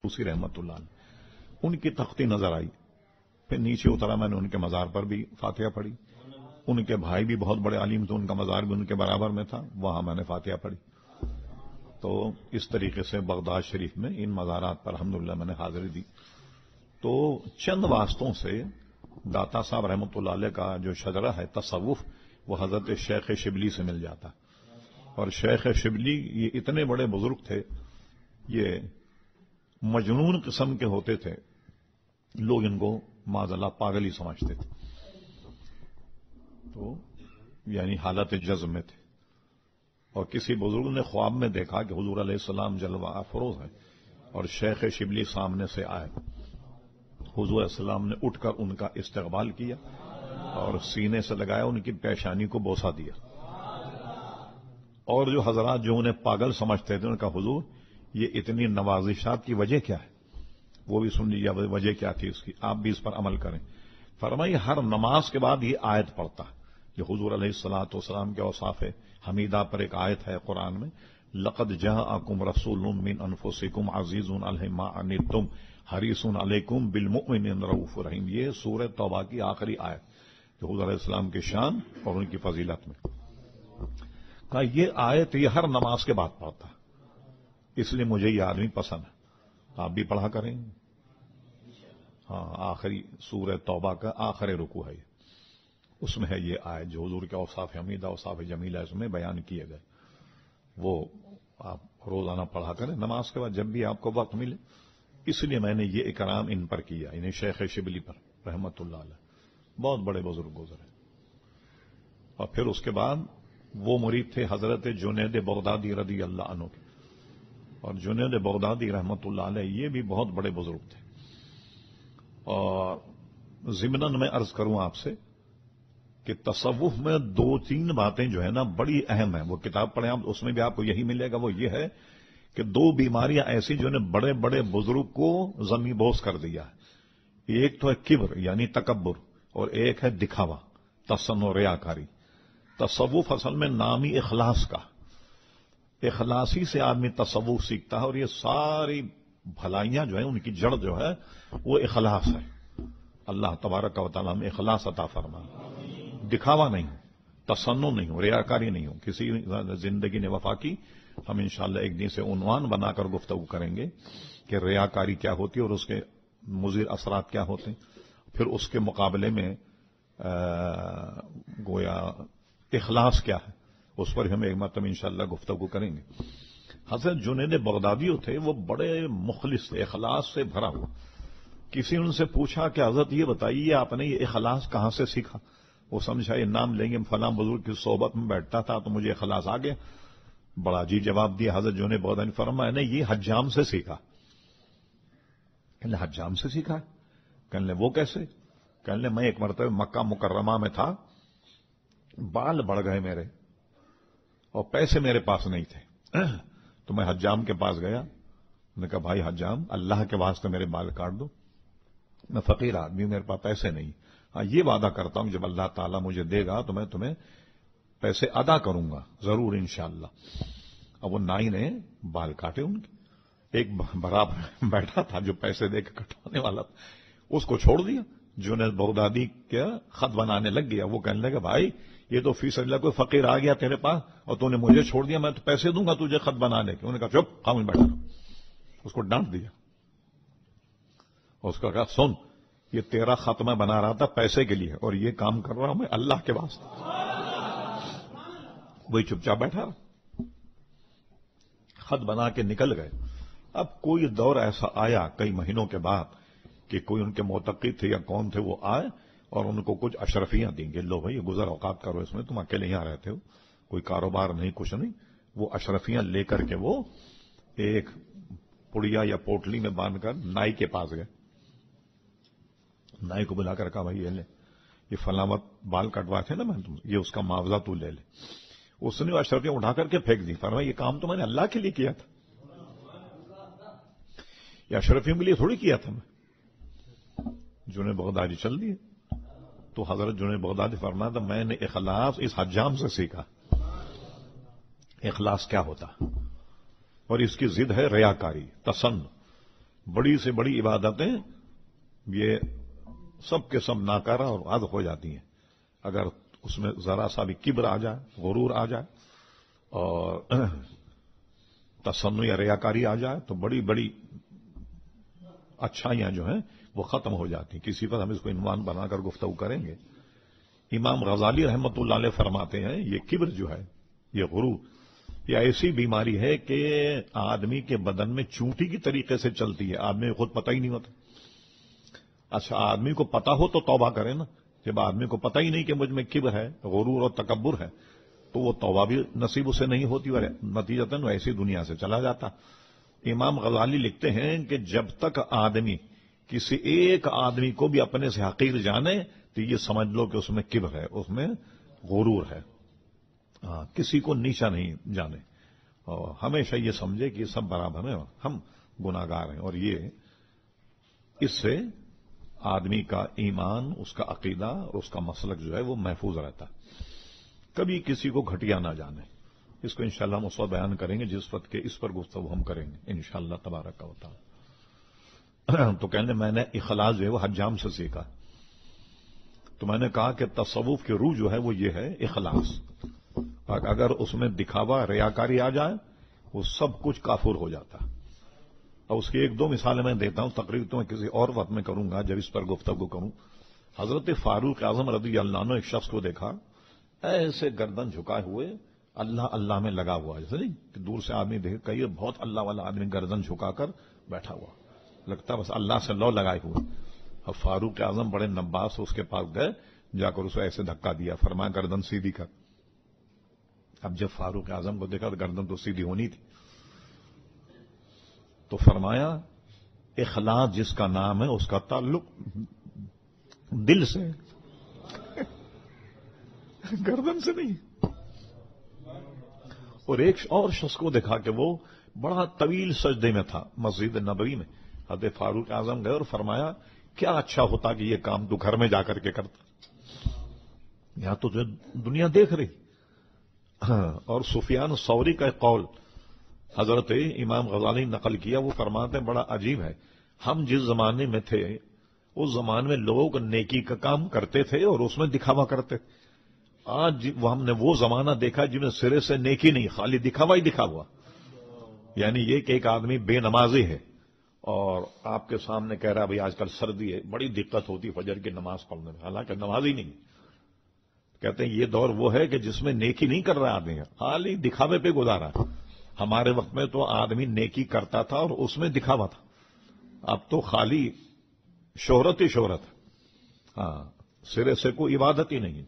اسی رحمت اللہ علیہ۔ ان کی تختی نظر آئی، پھر نیچے اترا، میں نے ان کے مزار پر بھی فاتحہ پڑھی۔ ان کے بھائی بھی بہت بڑے عالم تھے، ان کا مزار بھی ان کے برابر میں تھا، وہاں میں نے فاتحہ پڑھی۔ تو اس طریقے سے بغداد شریف میں ان مزارات پر الحمدللہ میں نے حاضری دی۔ تو چند واسطوں سے داتا صاحب رحمۃ اللہ علیہ کا جو شجرہ ہے تصوف، وہ حضرت شیخ شبلی سے مل جاتا۔ اور شیخ شبلی یہ اتنے بڑے بزرگ تھے، یہ مجنون قسم کے ہوتے تھے، لوگ ان کو معاذ اللہ پاگل ہی سمجھتے تھے، تو یعنی حالت جذب میں تھے۔ اور کسی بزرگ نے خواب میں دیکھا کہ حضور علیہ السلام جلوہ افروز ہے اور شیخ شبلی سامنے سے آئے، حضور علیہ السلام نے اٹھ کر ان کا استقبال کیا اور سینے سے لگایا، ان کی پیشانی کو بوسہ دیا۔ اور جو حضرات جو انہیں پاگل سمجھتے تھے، ان کا حضور یہ اتنی نوازشات کی وجہ کیا ہے، وہ بھی سن لیجیے وجہ کیا تھی اس کی، آپ بھی اس پر عمل کریں۔ فرمائی ہر نماز کے بعد یہ آیت پڑھتا ہے، یہ حضور علیہ الصلوۃ والسلام کے اوصاف حمیدہ پر ایک آیت ہے قرآن میں، لقد جاءکم رسول من انفسکم عزیز علیہ ما عنتم حریص علیکم بالمؤمنین رؤوف رحیم۔ یہ سورہ توبہ کی آخری آیت جو حضور علیہ السلام کی شان اور ان کی فضیلت میں کہا، یہ آیت یہ ہر نماز کے بعد پڑھتا ہے، اس لیے مجھے یہ آدمی پسند ہے، آپ بھی پڑھا کریں۔ ہاں، آخری سورہ توبہ کا آخری رکوع ہے، اس میں ہے یہ آیت جو حضور کے اوصاف حمیدہ اوصاف جمیلہ اس میں بیان کیے گئے، وہ آپ روزانہ پڑھا کریں نماز کے بعد جب بھی آپ کو وقت ملے۔ اس لیے میں نے یہ اکرام ان پر کیا، انہیں شیخ شبلی پر رحمت اللہ علیہ، بہت بڑے بزرگ گزرے۔ اور پھر اس کے بعد وہ مرید تھے حضرت جنید بغدادی رضی اللہ عنہ کے، اور جنید بغدادی رحمت اللہ علیہ یہ بھی بہت بڑے بزرگ تھے۔ اور ضمناً میں عرض کروں آپ سے کہ تصوف میں دو تین باتیں جو ہے نا بڑی اہم ہیں، وہ کتاب پڑھیں آپ، اس میں بھی آپ کو یہی ملے گا۔ وہ یہ ہے کہ دو بیماریاں ایسی جو نے بڑے بڑے بزرگ کو زمیں بوس کر دیا ہے، ایک تو ہے کبر یعنی تکبر، اور ایک ہے دکھاوا تصنع ریاکاری۔ تصوف اصل میں نام ہی اخلاص کا، اخلاصی سے آدمی تصوف سیکھتا ہے، اور یہ ساری بھلائیاں جو ہیں ان کی جڑ جو ہے وہ اخلاص ہے۔ اللہ تبارک و تعالیٰ میں اخلاص عطا فرمائے، دکھاوا نہیں ہو، تصنع نہیں ہو، ریاکاری نہیں ہو کسی زندگی نے وفا کی۔ ہم انشاءاللہ ایک دن سے عنوان بنا کر گفتگو کریں گے کہ ریاکاری کیا ہوتی ہے اور اس کے مضر اثرات کیا ہوتے ہیں، پھر اس کے مقابلے میں گویا اخلاص کیا ہے، اس پر ہم ایک مرتبہ انشاءاللہ گفتگو کریں گے۔ حضرت جنید بغدادی تھے، وہ بڑے مخلص تھے، اخلاص سے بھرا ہوا۔ کسی نے ان سے پوچھا کہ حضرت یہ بتائیے آپ نے یہ اخلاص کہاں سے سیکھا؟ وہ سمجھا یہ نام لیں گے فلاں بزرگ کی صحبت میں بیٹھتا تھا تو مجھے اخلاص آ گیا۔ بڑا عجیب جواب دیا حضرت جنید بغدادی، فرمایا میں نے یہ حجام سے سیکھا۔ کہنے حجام سے سیکھا؟ کہنے وہ کیسے؟ کہنے میں ایک مرتبہ مکہ مکرمہ میں تھا، بال بڑھ گئے میرے اور پیسے میرے پاس نہیں تھے، تو میں حجام کے پاس گیا، میں نے کہا بھائی حجام اللہ کے واسطے میرے بال کاٹ دو، میں فقیر آدمی ہوں، میرے پاس پیسے نہیں، ہاں یہ وعدہ کرتا ہوں جب اللہ تعالیٰ مجھے دے گا تو میں تمہیں پیسے ادا کروں گا ضرور انشاءاللہ۔ اب وہ نائی نے بال کاٹے ان کے، ایک برابر بیٹھا تھا جو پیسے دے کے کٹوانے والا تھا، اس کو چھوڑ دیا۔ جنید بغدادی کے خط بنانے لگ گیا، وہ کہنے لگا بھائی یہ تو فی سبیل اللہ کوئی فقیر آ گیا تیرے پاس اور تو نے مجھے چھوڑ دیا، میں تو پیسے دوں گا تجھے خط بنانے کے۔ انہوں نے کہا چپ خاموش بیٹھا، اس کو ڈانٹ دیا اور اس کا کہا سن یہ تیرا خط میں بنا رہا تھا پیسے کے لیے اور یہ کام کر رہا ہوں میں اللہ کے واسطے۔ وہی چپ چاپ بیٹھا، خط بنا کے نکل گئے۔ اب کوئی دور ایسا آیا کئی مہینوں کے بعد کہ کوئی ان کے معتقد تھے یا کون تھے وہ آئے اور ان کو کچھ اشرفیاں دیں گے، لو بھائی گزر اوقات کرو اس میں، تم اکیلے یہاں رہتے ہو، کوئی کاروبار نہیں کچھ نہیں، وہ اشرفیاں لے کر کے وہ ایک پڑیا یا پوٹلی میں باندھ کر نائی کے پاس گئے، نائی کو بلا کر کہا بھائی یہ لے، یہ فلاں وقت بال کٹوائے تھے نا میں تم، یہ اس کا معاوضہ تو لے لے۔ اس نے اشرفیاں اٹھا کر کے پھینک دی، فرمایا یہ کام تو میں نے اللہ کے لیے کیا تھا، یہ اشرفیوں کے لیے تھوڑی کیا تھا میں۔ جنید بغدادی چل دیے تو حضرت جنید بغدادی فرمایا تھا میں نے اخلاص اس حجام سے سیکھا، اخلاص کیا ہوتا، اور اس کی ضد ہے ریاکاری، تسن، بڑی سے بڑی عبادتیں یہ سب کے سب ناکارہ اور عد ہو جاتی ہیں اگر اس میں ذرا سا بھی کبر آ جائے، غرور آ جائے اور تسن یا ریاکاری آ جائے تو بڑی بڑی اچھائیاں جو ہیں وہ ختم ہو جاتی ہیں۔ کسی پر ہم اس کو عنوان بنا کر گفتگو کریں گے۔ امام غزالی رحمۃ اللہ علیہ فرماتے ہیں یہ کبر جو ہے، یہ غرور، یہ ایسی بیماری ہے کہ آدمی کے بدن میں چونٹی کی طریقے سے چلتی ہے، آدمی کو خود پتہ ہی نہیں ہوتا۔ اچھا آدمی کو پتا ہو تو توبہ کرے نا، جب آدمی کو پتہ ہی نہیں کہ مجھ میں کبر ہے، غرور اور تکبر ہے، تو وہ توبہ بھی نصیب اسے نہیں ہوتی اور نتیجتاً وہ ایسی دنیا سے چلا جاتا۔ امام غزالی لکھتے ہیں کہ جب تک آدمی کسی ایک آدمی کو بھی اپنے سے حقیر جانے تو یہ سمجھ لو کہ اس میں کبر ہے، اس میں غرور ہے، کسی کو نیچا نہیں جانے اور ہمیشہ یہ سمجھے کہ یہ سب برابر ہیں اور ہم گناہگار ہیں، اور یہ اس سے آدمی کا ایمان، اس کا عقیدہ اور اس کا مسلک جو ہے وہ محفوظ رہتا ہے، کبھی کسی کو گھٹیا نہ جانے۔ اس کو انشاءاللہ ہم اس وقت بیان کریں گے جس وقت کے اس پر گفتگو ہم کریں گے انشاءاللہ تبارک و تعالی۔ تو کہنے میں نے اخلاص جو ہے وہ حجام سے سیکھا، تو میں نے کہا کہ تصوف کی روح جو ہے وہ یہ ہے اخلاص، اگر اس میں دکھاوا ریاکاری آ جائے وہ سب کچھ کافر ہو جاتا۔ اور اس کی ایک دو مثالیں میں دیتا ہوں، تقریر تو میں کسی اور وقت میں کروں گا جب اس پر گفتگو کروں۔ حضرت فاروق اعظم رضی اللہ عنہ ایک شخص کو دیکھا ایسے گردن جھکائے ہوئے اللہ اللہ میں لگا ہوا، جیسے نہیں کہ دور سے آدمی دیکھ کہیے بہت اللہ والا آدمی گردن جھکا کر بیٹھا ہوا، لگتا بس اللہ سے لو لگائے ہوئے۔ اب فاروق اعظم بڑے نباس اس کے پاس گئے، جا کر اسے ایسے دھکا دیا، فرمایا گردن سیدھی کر۔ اب جب فاروق اعظم کو دیکھا تو گردن تو سیدھی ہونی تھی، تو فرمایا اخلاص جس کا نام ہے اس کا تعلق دل سے، گردن سے نہیں۔ اور ایک اور شخص کو دیکھا کہ وہ بڑا طویل سجدے میں تھا مسجد نبوی میں، حضرت فاروق اعظم گئے اور فرمایا کیا اچھا ہوتا کہ یہ کام تو گھر میں جا کر کے کرتا، یہاں تو دنیا دیکھ رہی۔ اور سفیان ثوری کا ایک قول حضرت امام غزالی نقل کیا، وہ فرماتے ہیں بڑا عجیب ہے، ہم جس زمانے میں تھے اس زمانے میں لوگ نیکی کا کام کرتے تھے اور اس میں دکھاوا کرتے تھے، آج ہم نے وہ زمانہ دیکھا جن میں سرے سے نیکی نہیں، خالی دکھاوا ہی دکھاوا، یعنی یہ کہ ایک آدمی بے نمازی ہے اور آپ کے سامنے کہہ رہا ہے بھائی آج کل سردی ہے، بڑی دقت ہوتی فجر کی نماز پڑھنے میں، حالانکہ نماز ہی نہیں۔ کہتے ہیں یہ دور وہ ہے کہ جس میں نیکی نہیں کر رہا آدمی، خالی دکھاوے پہ گزارا۔ ہمارے وقت میں تو آدمی نیکی کرتا تھا اور اس میں دکھاوا تھا، اب تو خالی شہرت ہی شہرت، سرے سے کوئی عبادت ہی نہیں۔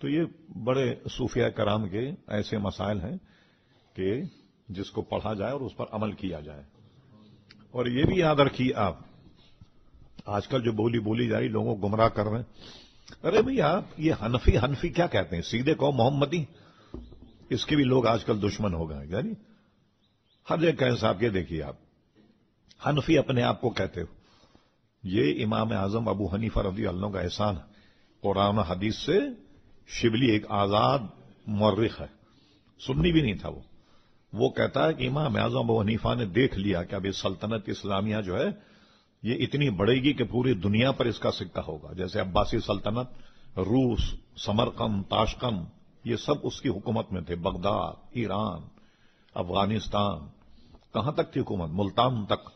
تو یہ بڑے صوفیہ کرام کے ایسے مسائل ہیں کہ جس کو پڑھا جائے اور اس پر عمل کیا جائے۔ اور یہ بھی یاد رکھیے آپ، آج کل جو بولی جا رہی لوگوں کو گمراہ کر رہے ہیں، ارے بھئی آپ یہ حنفی کیا کہتے ہیں، سیدھے کہو محمدی، اس کے بھی لوگ آج کل دشمن ہو گئے، یعنی ہر جگہ کہیں صاحب یہ دیکھیے آپ حنفی اپنے آپ کو کہتے ہو، یہ امام اعظم ابو حنیفہ رضی اللہ عنہ کا احسان ہے، قرآن و حدیث سے شبلی ایک آزاد مورخ ہے، سنی بھی نہیں تھا وہ کہتا ہے کہ امام اعظم ابو حنیفہ نے دیکھ لیا کہ اب یہ سلطنت اسلامیہ جو ہے یہ اتنی بڑھے گی کہ پوری دنیا پر اس کا سکہ ہوگا، جیسے عباسی سلطنت، روس، سمرقند، تاشقند، یہ سب اس کی حکومت میں تھے، بغداد، ایران، افغانستان، کہاں تک تھی حکومت، ملتان تک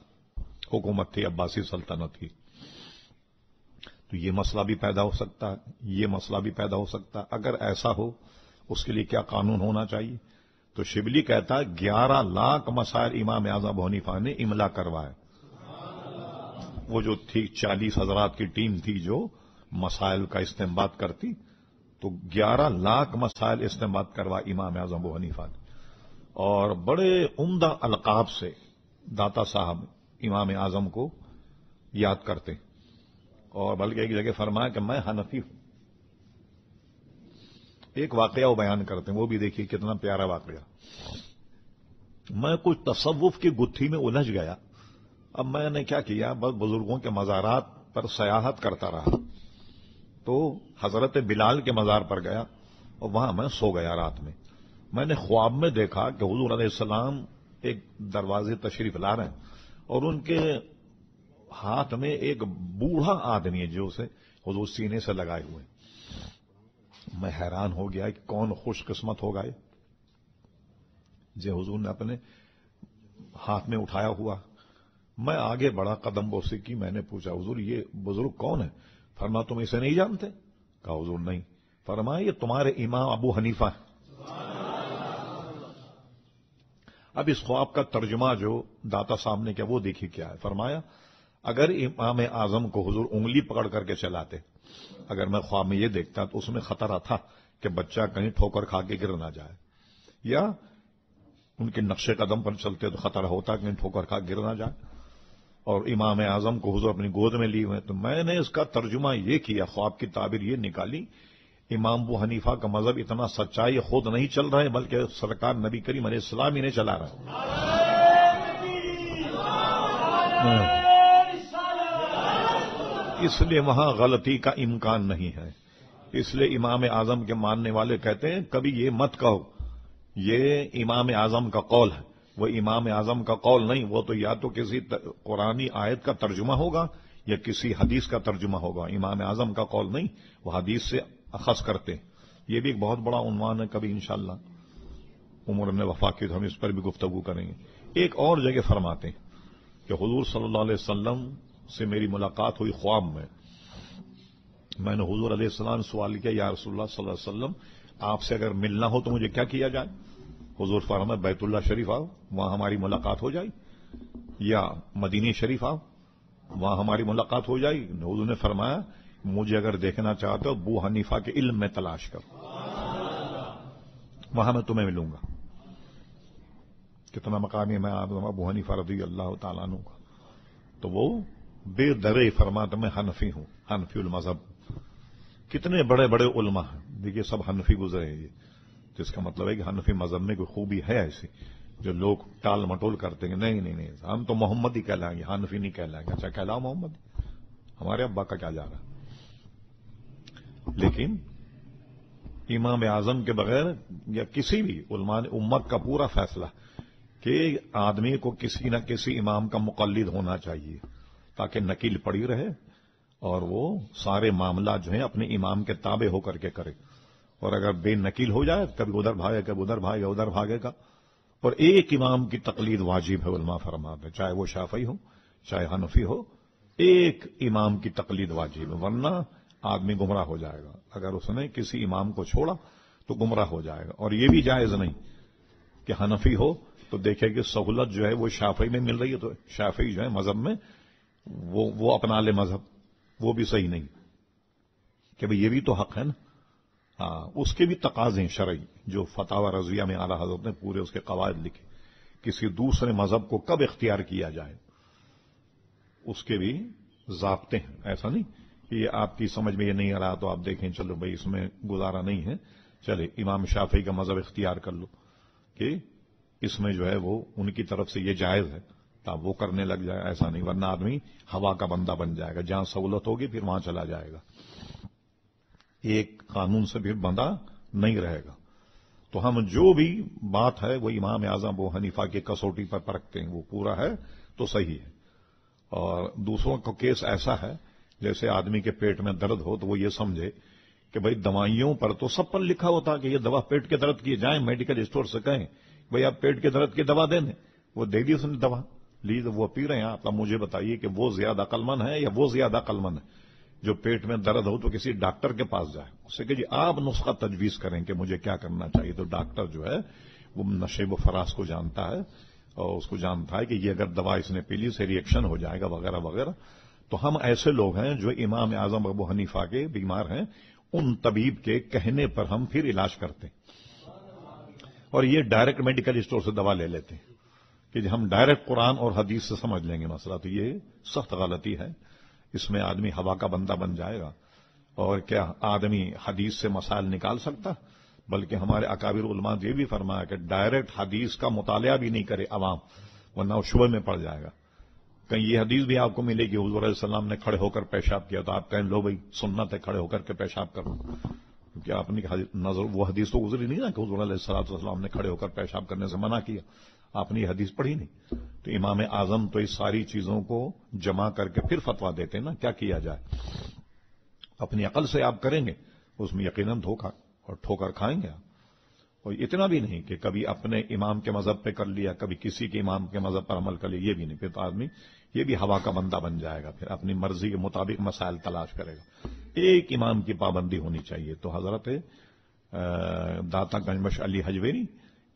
حکومت تھی عباسی سلطنت کی۔ تو یہ مسئلہ بھی پیدا ہو سکتا ہے، یہ مسئلہ بھی پیدا ہو سکتا ہے، اگر ایسا ہو اس کے لیے کیا قانون ہونا چاہیے؟ تو شبلی کہتا ہے 11 لاکھ مسائل امام اعظم ابو حنیفہ نے املا کروائے، وہ جو تھی 40 حضرات کی ٹیم تھی جو مسائل کا استنباط کرتی، تو 11 لاکھ مسائل استنباط کروا امام اعظم ابو حنیفہ نے، اور بڑے عمدہ القاب سے داتا صاحب امام اعظم کو یاد کرتے، اور بلکہ ایک جگہ فرمایا کہ میں حنفی ہوں۔ ایک واقعہ وہ بیان کرتے ہیں، وہ بھی دیکھیے کتنا پیارا واقعہ۔ میں کچھ تصوف کی گتھی میں الجھ گیا، اب میں نے کیا کیا، بس بزرگوں کے مزارات پر سیاحت کرتا رہا، تو حضرت بلال کے مزار پر گیا اور وہاں میں سو گیا رات میں۔ میں نے خواب میں دیکھا کہ حضور علیہ السلام ایک دروازے تشریف لا رہے ہیں اور ان کے ہاتھ میں ایک بوڑھا آدمی ہے جو اسے حضور سینے سے لگائے ہوئے۔ میں حیران ہو گیا کہ کون خوش قسمت ہوگا یہ، جو حضور نے اپنے ہاتھ میں اٹھایا ہوا۔ میں آگے بڑھا، قدم بوسی کی، میں نے پوچھا حضور یہ بزرگ کون ہے؟ فرمایا تم اسے نہیں جانتے؟ کہا حضور نہیں۔ فرمایا یہ تمہارے امام ابو حنیفہ ہیں۔ اب اس خواب کا ترجمہ جو داتا صاحب نے کیا وہ دیکھی کیا ہے۔ فرمایا اگر امام اعظم کو حضور انگلی پکڑ کر کے چلاتے، اگر میں خواب میں یہ دیکھتا تو اس میں خطرہ تھا کہ بچہ کہیں ٹھوکر کھا کے گر نہ جائے، یا ان کے نقش قدم پر چلتے تو خطرہ ہوتا کہ کہیں ٹھوکر کھا گر نہ جائے، اور امام اعظم کو حضور اپنی گود میں لیے ہوئے۔ تو میں نے اس کا ترجمہ یہ کیا، خواب کی تعبیر یہ نکالی، امام ابو حنیفہ کا مذہب اتنا سچا ہے، یہ خود نہیں چل رہے بلکہ سرکار نبی کریم علیہ السلام ہی نے چلا رہا ہے۔ اس لیے وہاں غلطی کا امکان نہیں ہے۔ اس لیے امام اعظم کے ماننے والے کہتے ہیں کبھی یہ مت کہو یہ امام اعظم کا قول ہے، وہ امام اعظم کا قول نہیں، وہ تو یا تو کسی قرآنی آیت کا ترجمہ ہوگا یا کسی حدیث کا ترجمہ ہوگا، امام اعظم کا قول نہیں، وہ حدیث سے اخذ کرتے۔ یہ بھی ایک بہت بڑا عنوان ہے، کبھی انشاءاللہ عمر نے وفا کی تو ہم اس پر بھی گفتگو کریں گے۔ ایک اور جگہ فرماتے ہیں کہ حضور صلی اللہ علیہ وسلم سے میری ملاقات ہوئی خواب میں نے حضور علیہ السلام سوال کیا یا رسول اللہ صلی اللہ علیہ وسلم آپ سے اگر ملنا ہو تو مجھے کیا کیا جائے؟ حضور فرمایا بیت اللہ شریف آؤ، وہاں ہماری ملاقات ہو جائے، یا مدینہ شریف آؤ، وہاں ہماری ملاقات ہو جائے۔ حضور نے فرمایا مجھے اگر دیکھنا چاہتے ہو ابو حنیفہ کے علم میں تلاش کرو، وہاں میں تمہیں ملوں گا۔ کتنا مقامی میں ابو حنیفہ رضی اللہ تعالیٰ عنہ کا، تو وہ بے درے فرماتا میں حنفی ہوں، حنفی المذہب۔ کتنے بڑے بڑے علماء ہیں، دیکھیے سب حنفی گزرے ہیں، یہ تو اس کا مطلب ہے کہ حنفی مذہب میں کوئی خوبی ہے ایسی جو لوگ ٹال مٹول کرتے ہیں، نہیں ہم تو محمد ہی کہلائیں گے، حنفی نہیں کہلائیں گے۔ اچھا کہلاؤ محمد، ہمارے ابا کا کیا جا رہا ہے؟ لیکن امام اعظم کے بغیر یا کسی بھی علماء امت کا پورا فیصلہ کہ آدمی کو کسی نہ کسی امام کا مقلد ہونا چاہیے تاکہ نکیل پڑی رہے اور وہ سارے معاملات جو ہیں اپنے امام کے تابع ہو کر کے کرے، اور اگر بے نکیل ہو جائے کبھی ادھر بھاگے کبھی ادھر بھاگے ادھر بھاگے گا۔ اور ایک امام کی تقلید واجب ہے، علماء فرماتے ہیں، چاہے وہ شافعی ہو چاہے حنفی ہو، ایک امام کی تقلید واجب ہے، ورنہ آدمی گمراہ ہو جائے گا۔ اگر اس نے کسی امام کو چھوڑا تو گمراہ ہو جائے گا۔ اور یہ بھی جائز نہیں کہ حنفی ہو تو دیکھے کہ سہولت جو ہے وہ شافعی میں مل رہی ہے تو شافعی جو ہے مذہب میں وہ اپنا لے مذہب، وہ بھی صحیح نہیں کہ بھئی یہ بھی تو حق ہے نا۔ ہاں، اس کے بھی تقاضے شرعی جو فتاوی رضویہ میں اعلیٰ حضرت نے پورے اس کے قواعد لکھے، کسی دوسرے مذہب کو کب اختیار کیا جائے اس کے بھی ضابطے ہیں۔ ایسا نہیں کہ یہ آپ کی سمجھ میں یہ نہیں آ رہا تو آپ دیکھیں چلو بھائی اس میں گزارا نہیں ہے، چلے امام شافعی کا مذہب اختیار کر لو کہ اس میں جو ہے وہ ان کی طرف سے یہ جائز ہے تو وہ کرنے لگ جائے، ایسا نہیں، ورنہ آدمی ہوا کا بندہ بن جائے گا، جہاں سہولت ہوگی پھر وہاں چلا جائے گا، ایک قانون سے بھی بندہ نہیں رہے گا۔ تو ہم جو بھی بات ہے وہ امام اعظم ابو حنیفہ کی کسوٹی پر پرکھتے ہیں، وہ پورا ہے تو صحیح ہے۔ اور دوسروں کا کیس ایسا ہے جیسے آدمی کے پیٹ میں درد ہو تو وہ یہ سمجھے کہ بھئی دوائیوں پر تو سب پر لکھا ہوتا کہ یہ دوا پیٹ کے درد کی، جائیں میڈیکل اسٹور سے کہیں بھئی آپ پیٹ کے درد کی دوا دیں دیں، وہ دے دی اس نے دوا لی تو وہ پی رہے ہیں۔ آپ مجھے بتائیے کہ وہ زیادہ عقل مند ہے یا وہ زیادہ عقل مند ہے جو پیٹ میں درد ہو تو کسی ڈاکٹر کے پاس جائے، اس سے کہ جی آپ نسخہ تجویز کریں کہ مجھے کیا کرنا چاہیے، تو ڈاکٹر جو ہے وہ نشیب و فراز کو جانتا ہے اور اس کو جانتا ہے کہ یہ اگر دوا اس نے پی لی سے ری ایکشن ہو جائے گا وغیرہ وغیرہ، تو ہم ایسے لوگ ہیں جو امام اعظم ابو حنیفہ کے بیمار ہیں، ان طبیب کے کہنے پر ہم پھر علاج کرتے ہیں، اور یہ ڈائریکٹ میڈیکل اسٹور سے دوا لے لیتے ہیں کہ ہم ڈائریکٹ قرآن اور حدیث سے سمجھ لیں گے مسئلہ. تو یہ سخت غلطی ہے، اس میں آدمی ہوا کا بندہ بن جائے گا. اور کیا آدمی حدیث سے مسائل نکال سکتا؟ بلکہ ہمارے اکابر علماء نے یہ بھی فرمایا کہ ڈائریکٹ حدیث کا مطالعہ بھی نہیں کرے عوام، ورنہ وہ شبہ میں پڑ جائے گا. کہیں یہ حدیث بھی آپ کو ملے گی حضور علیہ السلام نے کھڑے ہو کر پیشاب کیا، تو آپ کہیں لو بھائی سنت ہے کھڑے ہو کر کے پیشاب کرو، کیونکہ آپ نے نظر وہ حدیث تو گزری نہیں نا کہ حضور علیہ السلام نے کھڑے ہو کر پیشاب کرنے سے منع کیا، آپ نے یہ حدیث پڑھی نہیں. تو امام اعظم تو اس ساری چیزوں کو جمع کر کے پھر فتویٰ دیتے ہیں نا کیا کیا جائے. اپنی عقل سے آپ کریں گے اس میں یقیناً دھوکہ اور ٹھوکر کھائیں گے آپ. اور اتنا بھی نہیں کہ کبھی اپنے امام کے مذہب پہ کر لیا، کبھی کسی کے امام کے مذہب پر عمل کر لیا، یہ بھی نہیں. پھر تو آدمی یہ بھی ہوا کا بندہ بن جائے گا، پھر اپنی مرضی کے مطابق مسائل تلاش کرے گا. ایک امام کی پابندی ہونی چاہیے. تو حضرت داتا گنج علی حجویری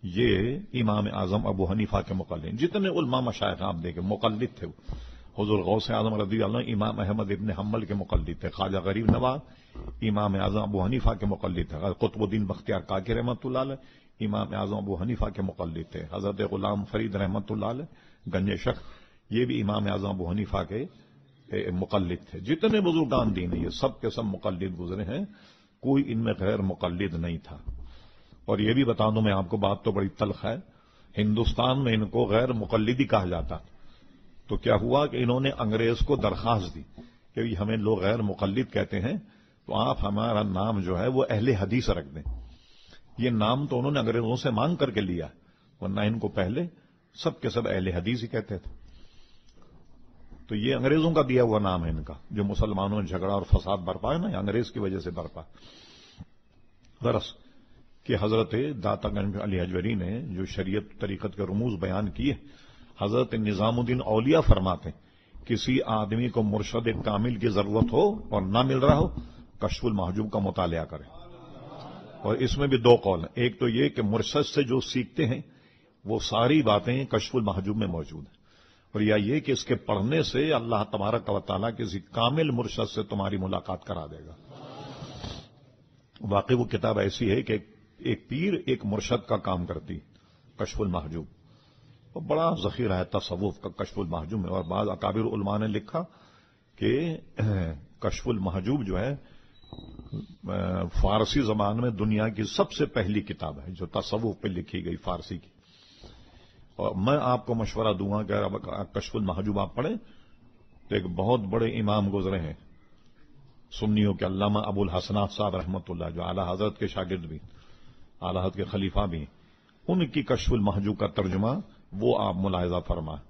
یہ امام اعظم ابو حنیفہ کے مقلد، جتنے علماء مشائخ آپ دیکھیں مقلد تھے. حضور غوث اعظم رضی اللہ عنہ امام احمد ابن حنبل کے مقلد تھے، خواجہ غریب نواز امام اعظم ابو حنیفہ کے مقلد تھے، قطب الدین بختیار کاکی رحمۃ اللہ علیہ امام اعظم ابو حنیفہ کے مقلد تھے، حضرت غلام فرید رحمۃ اللہ علیہ گنج شخ یہ بھی امام اعظم ابو حنیفہ کے مقلد تھے. جتنے بزرگان دین ہیں یہ سب کے سب مقلد گزرے ہیں، کوئی ان میں غیر مقلد نہیں تھا. اور یہ بھی بتا دوں میں آپ کو، بات تو بڑی تلخ ہے، ہندوستان میں ان کو غیر مقلدی کہا جاتا. تو کیا ہوا کہ انہوں نے انگریز کو درخواست دی کہ ہمیں لوگ غیر مقلد کہتے ہیں، تو آپ ہمارا نام جو ہے وہ اہل حدیث رکھ دیں. یہ نام تو انہوں نے انگریزوں سے مانگ کر کے لیا، ورنہ ان کو پہلے سب کے سب اہل حدیث ہی کہتے تھے. تو یہ انگریزوں کا دیا ہوا نام ہے ان کا، جو مسلمانوں نے جھگڑا اور فساد برپا ہے نا، یہ انگریز کی وجہ سے برپا. درس کہ حضرت داتا گنج علی حجویری نے جو شریعت طریقت کے رموز بیان کیے، حضرت نظام الدین اولیاء فرماتے ہیں کسی آدمی کو مرشد کامل کی ضرورت ہو اور نہ مل رہا ہو، کشف المحجوب کا مطالعہ کرے. اور اس میں بھی دو قول ہیں، ایک تو یہ کہ مرشد سے جو سیکھتے ہیں وہ ساری باتیں کشف المحجوب میں موجود ہیں، اور یا یہ کہ اس کے پڑھنے سے اللہ تبارک و تعالیٰ کسی کامل مرشد سے تمہاری ملاقات کرا دے گا. واقعی وہ کتاب ایسی ہے کہ ایک پیر ایک مرشد کا کام کرتی، کشف المحجوب. اور بڑا ذخیرہ ہے تصوف کا کشف المحجوب میں. اور بعض اکابر علماء نے لکھا کہ کشف المحجوب جو ہے فارسی زبان میں دنیا کی سب سے پہلی کتاب ہے جو تصوف پہ لکھی گئی فارسی کی. اور میں آپ کو مشورہ دوں گا کہ اگر کشف المحجوب آپ پڑھیں تو ایک بہت بڑے امام گزرے ہیں سنیوں کے، علامہ ابو الحسنات صاحب رحمۃ اللہ، جو اعلی حضرت کے شاگرد بھی، اعلی حضرت کے خلیفہ بھی ہیں، ان کی کشف المحجوب کا ترجمہ وہ آپ ملاحظہ فرمائیں.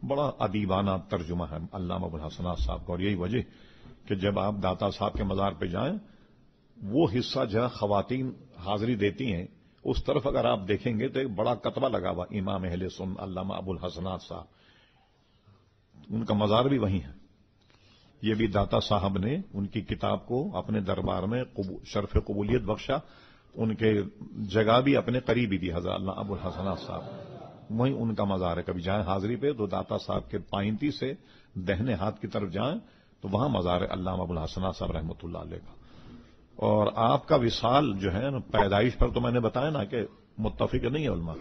بڑا ادیبانہ ترجمہ ہے علامہ ابو الحسنات صاحب کا. اور یہی وجہ کہ جب آپ داتا صاحب کے مزار پہ جائیں، وہ حصہ جہاں خواتین حاضری دیتی ہیں اس طرف اگر آپ دیکھیں گے تو ایک بڑا کتبہ لگا ہوا امام اہل سنت علامہ ابو الحسنات صاحب، ان کا مزار بھی وہیں ہے. یہ بھی داتا صاحب نے ان کی کتاب کو اپنے دربار میں شرف قبولیت بخشا. ان کے جگہ بھی اپنے قریبی دی حضرت اللہ ابو الحسنات صاحب، وہیں ان کا مزار ہے. کبھی جائیں حاضری پہ تو داتا صاحب کے پائنتی سے دہنے ہاتھ کی طرف جائیں تو وہاں مزار ہے علامہ ابو الحسنات صاحب رحمۃ اللہ علیہ کا. اور آپ کا وصال جو ہے نا، پیدائش پر تو میں نے بتایا نا کہ متفق نہیں ہے علماء،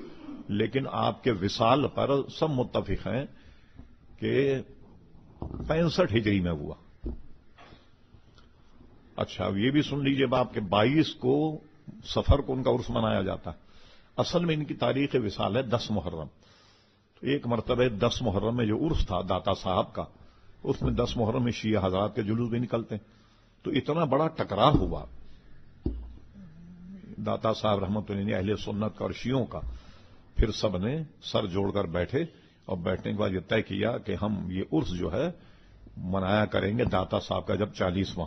لیکن آپ کے وصال پر سب متفق ہیں کہ 65 ہجری میں ہوا. اچھا یہ بھی سن لیجئے باپ کہ 22 کو سفر کو ان کا عرس منایا جاتا ہے. اصل میں ان کی تاریخ وصال ہے 10 محرم. تو ایک مرتبہ 10 محرم میں جو عرس تھا داتا صاحب کا، اس میں 10 محرم میں شیعہ حضرات کے جلوس بھی نکلتے ہیں. تو اتنا بڑا ٹکراؤ ہوا داتا صاحب رحمۃ اللہ اہل سنت کا اور شیعوں کا. پھر سب نے سر جوڑ کر بیٹھے اور بیٹھنے کے بعد یہ طے کیا کہ ہم یہ عرس جو ہے منایا کریں گے داتا صاحب کا جب 40واں.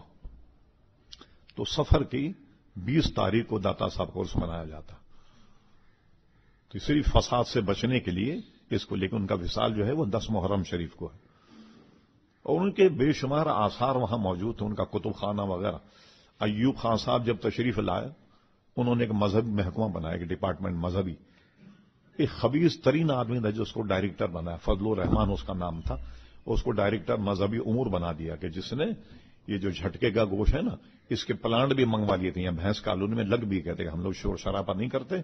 تو سفر کی 20 تاریخ کو داتا صاحب کا عرس منایا جاتا. تو صرف فساد سے بچنے کے لیے اس کو، لیکن ان کا وصال جو ہے وہ 10 محرم شریف کو ہے. اور ان کے بے شمار آثار وہاں موجود ہیں، ان کا کتب خانہ وغیرہ. ایوب خان صاحب جب تشریف لائے انہوں نے ایک مذہبی محکمہ بنایا، ایک ڈپارٹمنٹ مذہبی. ایک خبیث ترین آدمی تھا جو اس کو ڈائریکٹر بنایا، فضل الرحمان اس کا نام تھا. اس کو ڈائریکٹر مذہبی امور بنا دیا کہ جس نے یہ جو جھٹکے کا گوشت ہے نا اس کے پلانٹ بھی منگوا لیے تھے. یہاں بھینس کالونی میں لگ بھی کہتے کہ ہم لوگ شور شرابہ نہیں کرتے,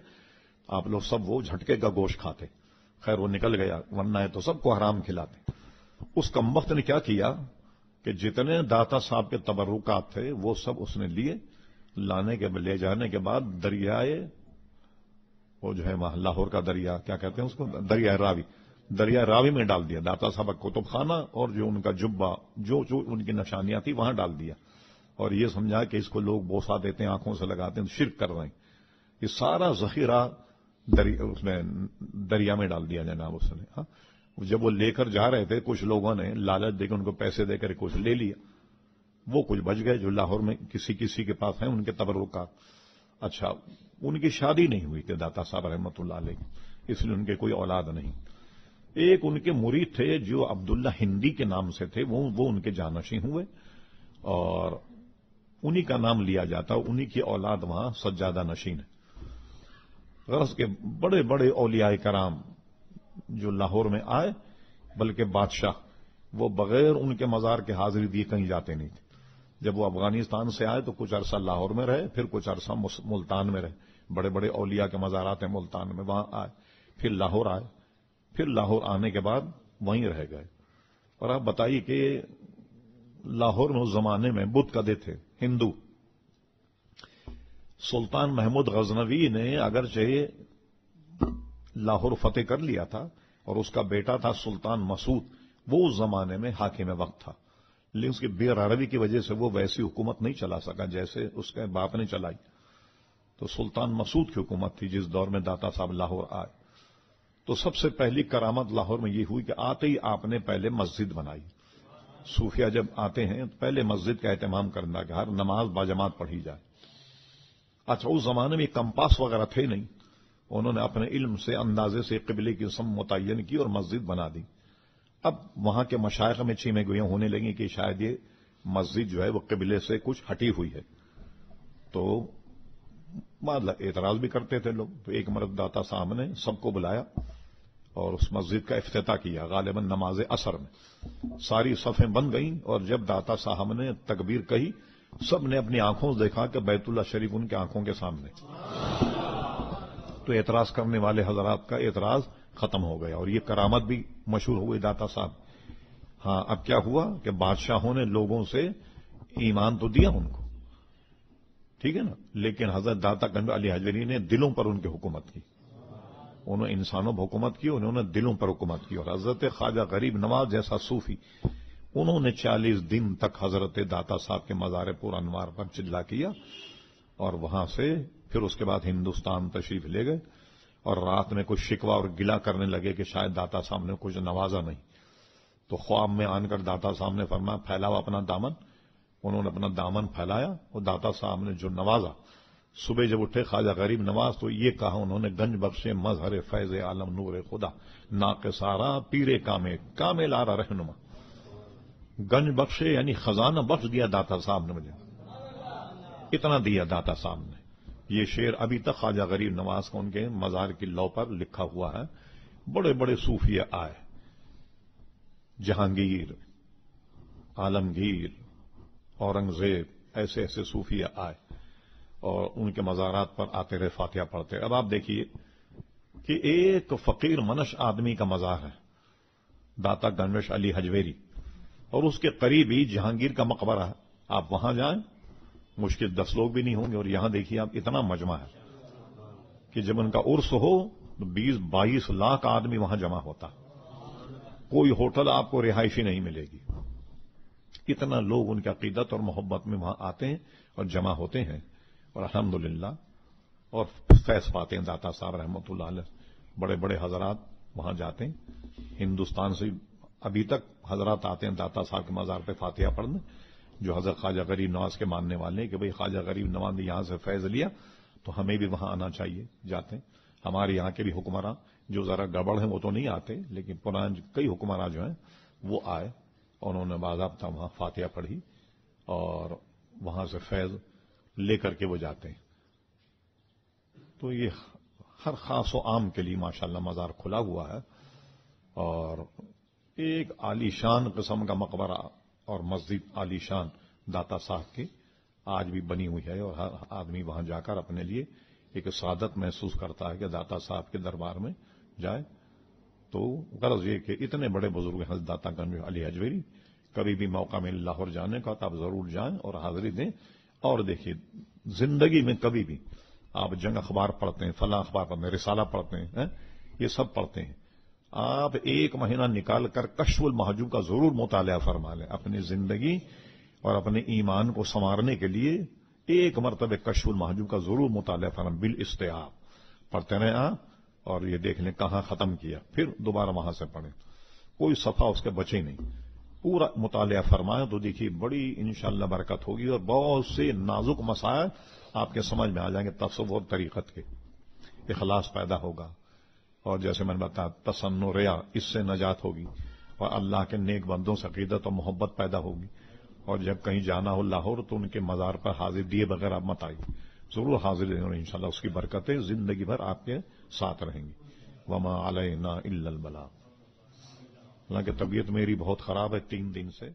آپ لوگ سب وہ جھٹکے کا گوشت کھاتے. خیر وہ نکل گیا, ورنہ ہے تو سب کو حرام کھلاتے. اس کمبخت نے کیا کیا کہ جتنے داتا صاحب کے تبرکات تھے وہ سب اس نے لیے, لانے کے لے جانے کے بعد دریائے وہ جو ہے وہاں لاہور کا دریا کیا کہتے ہیں اس کو, دریا راوی میں ڈال دیا. داتا صاحب کا کتب خانہ اور جو ان کا جبہ جو ان کی نشانیاں تھیں وہاں ڈال دیا, اور یہ سمجھا کہ اس کو لوگ بوسا دیتے ہیں, آنکھوں سے لگاتے ہیں, شرک کر رہے ہیں. یہ سارا ذخیرہ اس میں دریا میں ڈال دیا جناب اس نے. ہاں جب وہ لے کر جا رہے تھے کچھ لوگوں نے لالچ دے کے ان کو پیسے دے کر کچھ لے لیا, وہ کچھ بچ گئے جو لاہور میں کسی کے پاس ہیں ان کے تبرکات. اچھا ان کی شادی نہیں ہوئی تھی داتا صاحب رحمۃ اللہ علیہ, اس لیے ان کے کوئی اولاد نہیں. ایک ان کے مرید تھے جو عبداللہ ہندی کے نام سے تھے, وہ ان کے جانشین ہوئے اور انہی کا نام لیا جاتا, انہی کی اولاد وہاں سجادہ نشین ہے. غرض کے بڑے بڑے اولیاء کرام جو لاہور میں آئے, بلکہ بادشاہ وہ بغیر ان کے مزار کے حاضری دیے کہیں جاتے نہیں تھے. جب وہ افغانستان سے آئے تو کچھ عرصہ لاہور میں رہے, پھر کچھ عرصہ ملتان میں رہے. بڑے بڑے اولیاء کے مزارات ہیں ملتان میں, وہاں آئے, پھر لاہور آئے, پھر لاہور آنے کے بعد وہیں رہ گئے. اور آپ بتائیے کہ لاہور میں اس زمانے میں بدھ کدے تھے ہندو. سلطان محمود غزنوی نے اگرچہ لاہور فتح کر لیا تھا اور اس کا بیٹا تھا سلطان مسعود, وہ اس زمانے میں حاکم وقت تھا, لیکن اس کی بے روی کی وجہ سے وہ ویسی حکومت نہیں چلا سکا جیسے اس کے باپ نے چلائی. تو سلطان مسعود کی حکومت تھی جس دور میں داتا صاحب لاہور آئے. تو سب سے پہلی کرامت لاہور میں یہ ہوئی کہ آتے ہی آپ نے پہلے مسجد بنائی. صوفیہ جب آتے ہیں تو پہلے مسجد کا اہتمام کرنا کہ ہر نماز باجماعت پڑھی جائے. اچھا اس زمانے میں کمپاس وغیرہ تھے نہیں, انہوں نے اپنے علم سے اندازے سے قبلے کی سم متعین کی اور مسجد بنا دی. اب وہاں کے مشائخ میں چیمیں گوئیاں ہونے لگیں کہ شاید یہ مسجد جو ہے وہ قبلے سے کچھ ہٹی ہوئی ہے, تو اعتراض بھی کرتے تھے لوگ. تو ایک مرد داتا صاحب نے سب کو بلایا اور اس مسجد کا افتتاح کیا, غالباً نماز عصر میں. ساری صفیں بن گئیں اور جب داتا صاحب نے تکبیر کہی سب نے اپنی آنکھوں سے دیکھا کہ بیت اللہ شریف ان کی آنکھوں کے سامنے. تو اعتراض کرنے والے حضرات کا اعتراض ختم ہو گیا اور یہ کرامت بھی مشہور ہوئی داتا صاحب. ہاں اب کیا ہوا کہ بادشاہوں نے لوگوں سے ایمان تو دیا ان کو, ٹھیک ہے نا, لیکن حضرت داتا گنج علی حجویری نے دلوں پر ان کی حکومت کی. انہوں نے انسانوں پر حکومت کی, انہوں نے دلوں پر حکومت کی. اور حضرت خواجہ غریب نواز جیسا صوفی, انہوں نے 40 دن تک حضرت داتا صاحب کے مزار پر انوار پر چلا کیا اور وہاں سے پھر اس کے بعد ہندوستان تشریف لے گئے. اور رات میں کچھ شکوہ اور گلہ کرنے لگے کہ شاید داتا صاحب نے کچھ نوازا نہیں. تو خواب میں آن کر داتا صاحب نے فرمایا پھیلاؤ اپنا دامن. انہوں نے اپنا دامن پھیلایا اور داتا صاحب نے جو نوازا. صبح جب اٹھے خواجہ غریب نواز تو یہ کہا انہوں نے, گنج بخش مظہر فیض عالم نور خدا ناقصارا پیرے کامل آرا رہنما. گنج بخش یعنی خزانہ بخش دیا داتا صاحب نے مجھے, اتنا دیا داتا صاحب نے. یہ شعر ابھی تک خواجہ غریب نواز کا ان کے مزار کی لو پر لکھا ہوا ہے. بڑے بڑے صوفیہ آئے, جہانگیر, عالمگیر, اورنگزیب, ایسے ایسے صوفیہ آئے اور ان کے مزارات پر آتے رہے فاتحہ پڑھتے. اب آپ دیکھیے کہ ایک فقیر منش آدمی کا مزار ہے داتا گنج علی حجویری, اور اس کے قریب ہی جہانگیر کا مقبرہ ہے. آپ وہاں جائیں مشکل 10 لوگ بھی نہیں ہوں گے, اور یہاں دیکھیے آپ اتنا مجمع ہے کہ جب ان کا عرس ہو تو 20-22 لاکھ آدمی وہاں جمع ہوتا. کوئی ہوٹل آپ کو رہائشی نہیں ملے گی. اتنا لوگ ان کی عقیدت اور محبت میں وہاں آتے ہیں اور جمع ہوتے ہیں اور الحمدللہ اور فیض پاتے ہیں داتا صاحب رحمۃ اللہ علیہ. بڑے بڑے حضرات وہاں جاتے ہیں, ہندوستان سے ابھی تک حضرات آتے ہیں داتا صاحب کے مزار پہ فاتحہ پڑھنے, جو حضرت خواجہ غریب نواز کے ماننے والے ہیں کہ بھئی خواجہ غریب نواز نے یہاں سے فیض لیا تو ہمیں بھی وہاں آنا چاہیے. جاتے ہیں. ہمارے یہاں کے بھی حکمراں جو ذرا گڑبڑ ہیں وہ تو نہیں آتے, لیکن پرانے کئی حکمراں جو ہیں وہ آئے, انہوں نے باضابطہ وہاں فاتحہ پڑھی اور وہاں سے فیض لے کر کے وہ جاتے ہیں. تو یہ ہر خاص و عام کے لیے ماشاءاللہ مزار کھلا ہوا ہے اور ایک عالیشان قسم کا مقبرہ اور مسجد عالیشان داتا صاحب کی آج بھی بنی ہوئی ہے، اور ہر آدمی وہاں جا کر اپنے لیے ایک سعادت محسوس کرتا ہے کہ داتا صاحب کے دربار میں جائے۔ تو غرض یہ کہ اتنے بڑے بزرگ ہیں داتا گنج علی حجویری، کبھی بھی موقع مل لاہور جانے کا تو آپ ضرور جائیں اور حاضری دیں۔ اور دیکھیے زندگی میں کبھی بھی آپ جنگ اخبار پڑھتے ہیں، فلاں اخبار پڑھتے ہیں، رسالہ پڑھتے ہیں، یہ سب پڑھتے ہیں، آپ ایک مہینہ نکال کر کشف المحجوب کا ضرور مطالعہ فرما لیں۔ اپنی زندگی اور اپنے ایمان کو سنوارنے کے لیے ایک مرتبہ کشف المحجوب کا ضرور مطالعہ فرمائیں، بالاستحاب پڑھتے رہیں آپ، اور یہ دیکھ لیں کہاں ختم کیا، پھر دوبارہ وہاں سے پڑھیں، کوئی صفحہ اس کے بچے نہیں، پورا مطالعہ فرمائیں تو دیکھیے بڑی انشاءاللہ برکت ہوگی، اور بہت سے نازک مسائل آپ کے سمجھ میں آ جائیں گے، تصور طریقت کے، اخلاص پیدا ہوگا، اور جیسے میں نے بتایا تسن و ریا، اس سے نجات ہوگی، اور اللہ کے نیک بندوں سے عقیدت و محبت پیدا ہوگی۔ اور جب کہیں جانا ہو لاہور تو ان کے مزار پر حاضر دیے بغیر آپ مت آئیے، ضرور حاضر دیں، اور انشاءاللہ اس کی برکتیں زندگی بھر آپ کے ساتھ رہیں گی۔ وما علینا الا البلاغ۔ حالانکہ طبیعت میری بہت خراب ہے 3 دن سے۔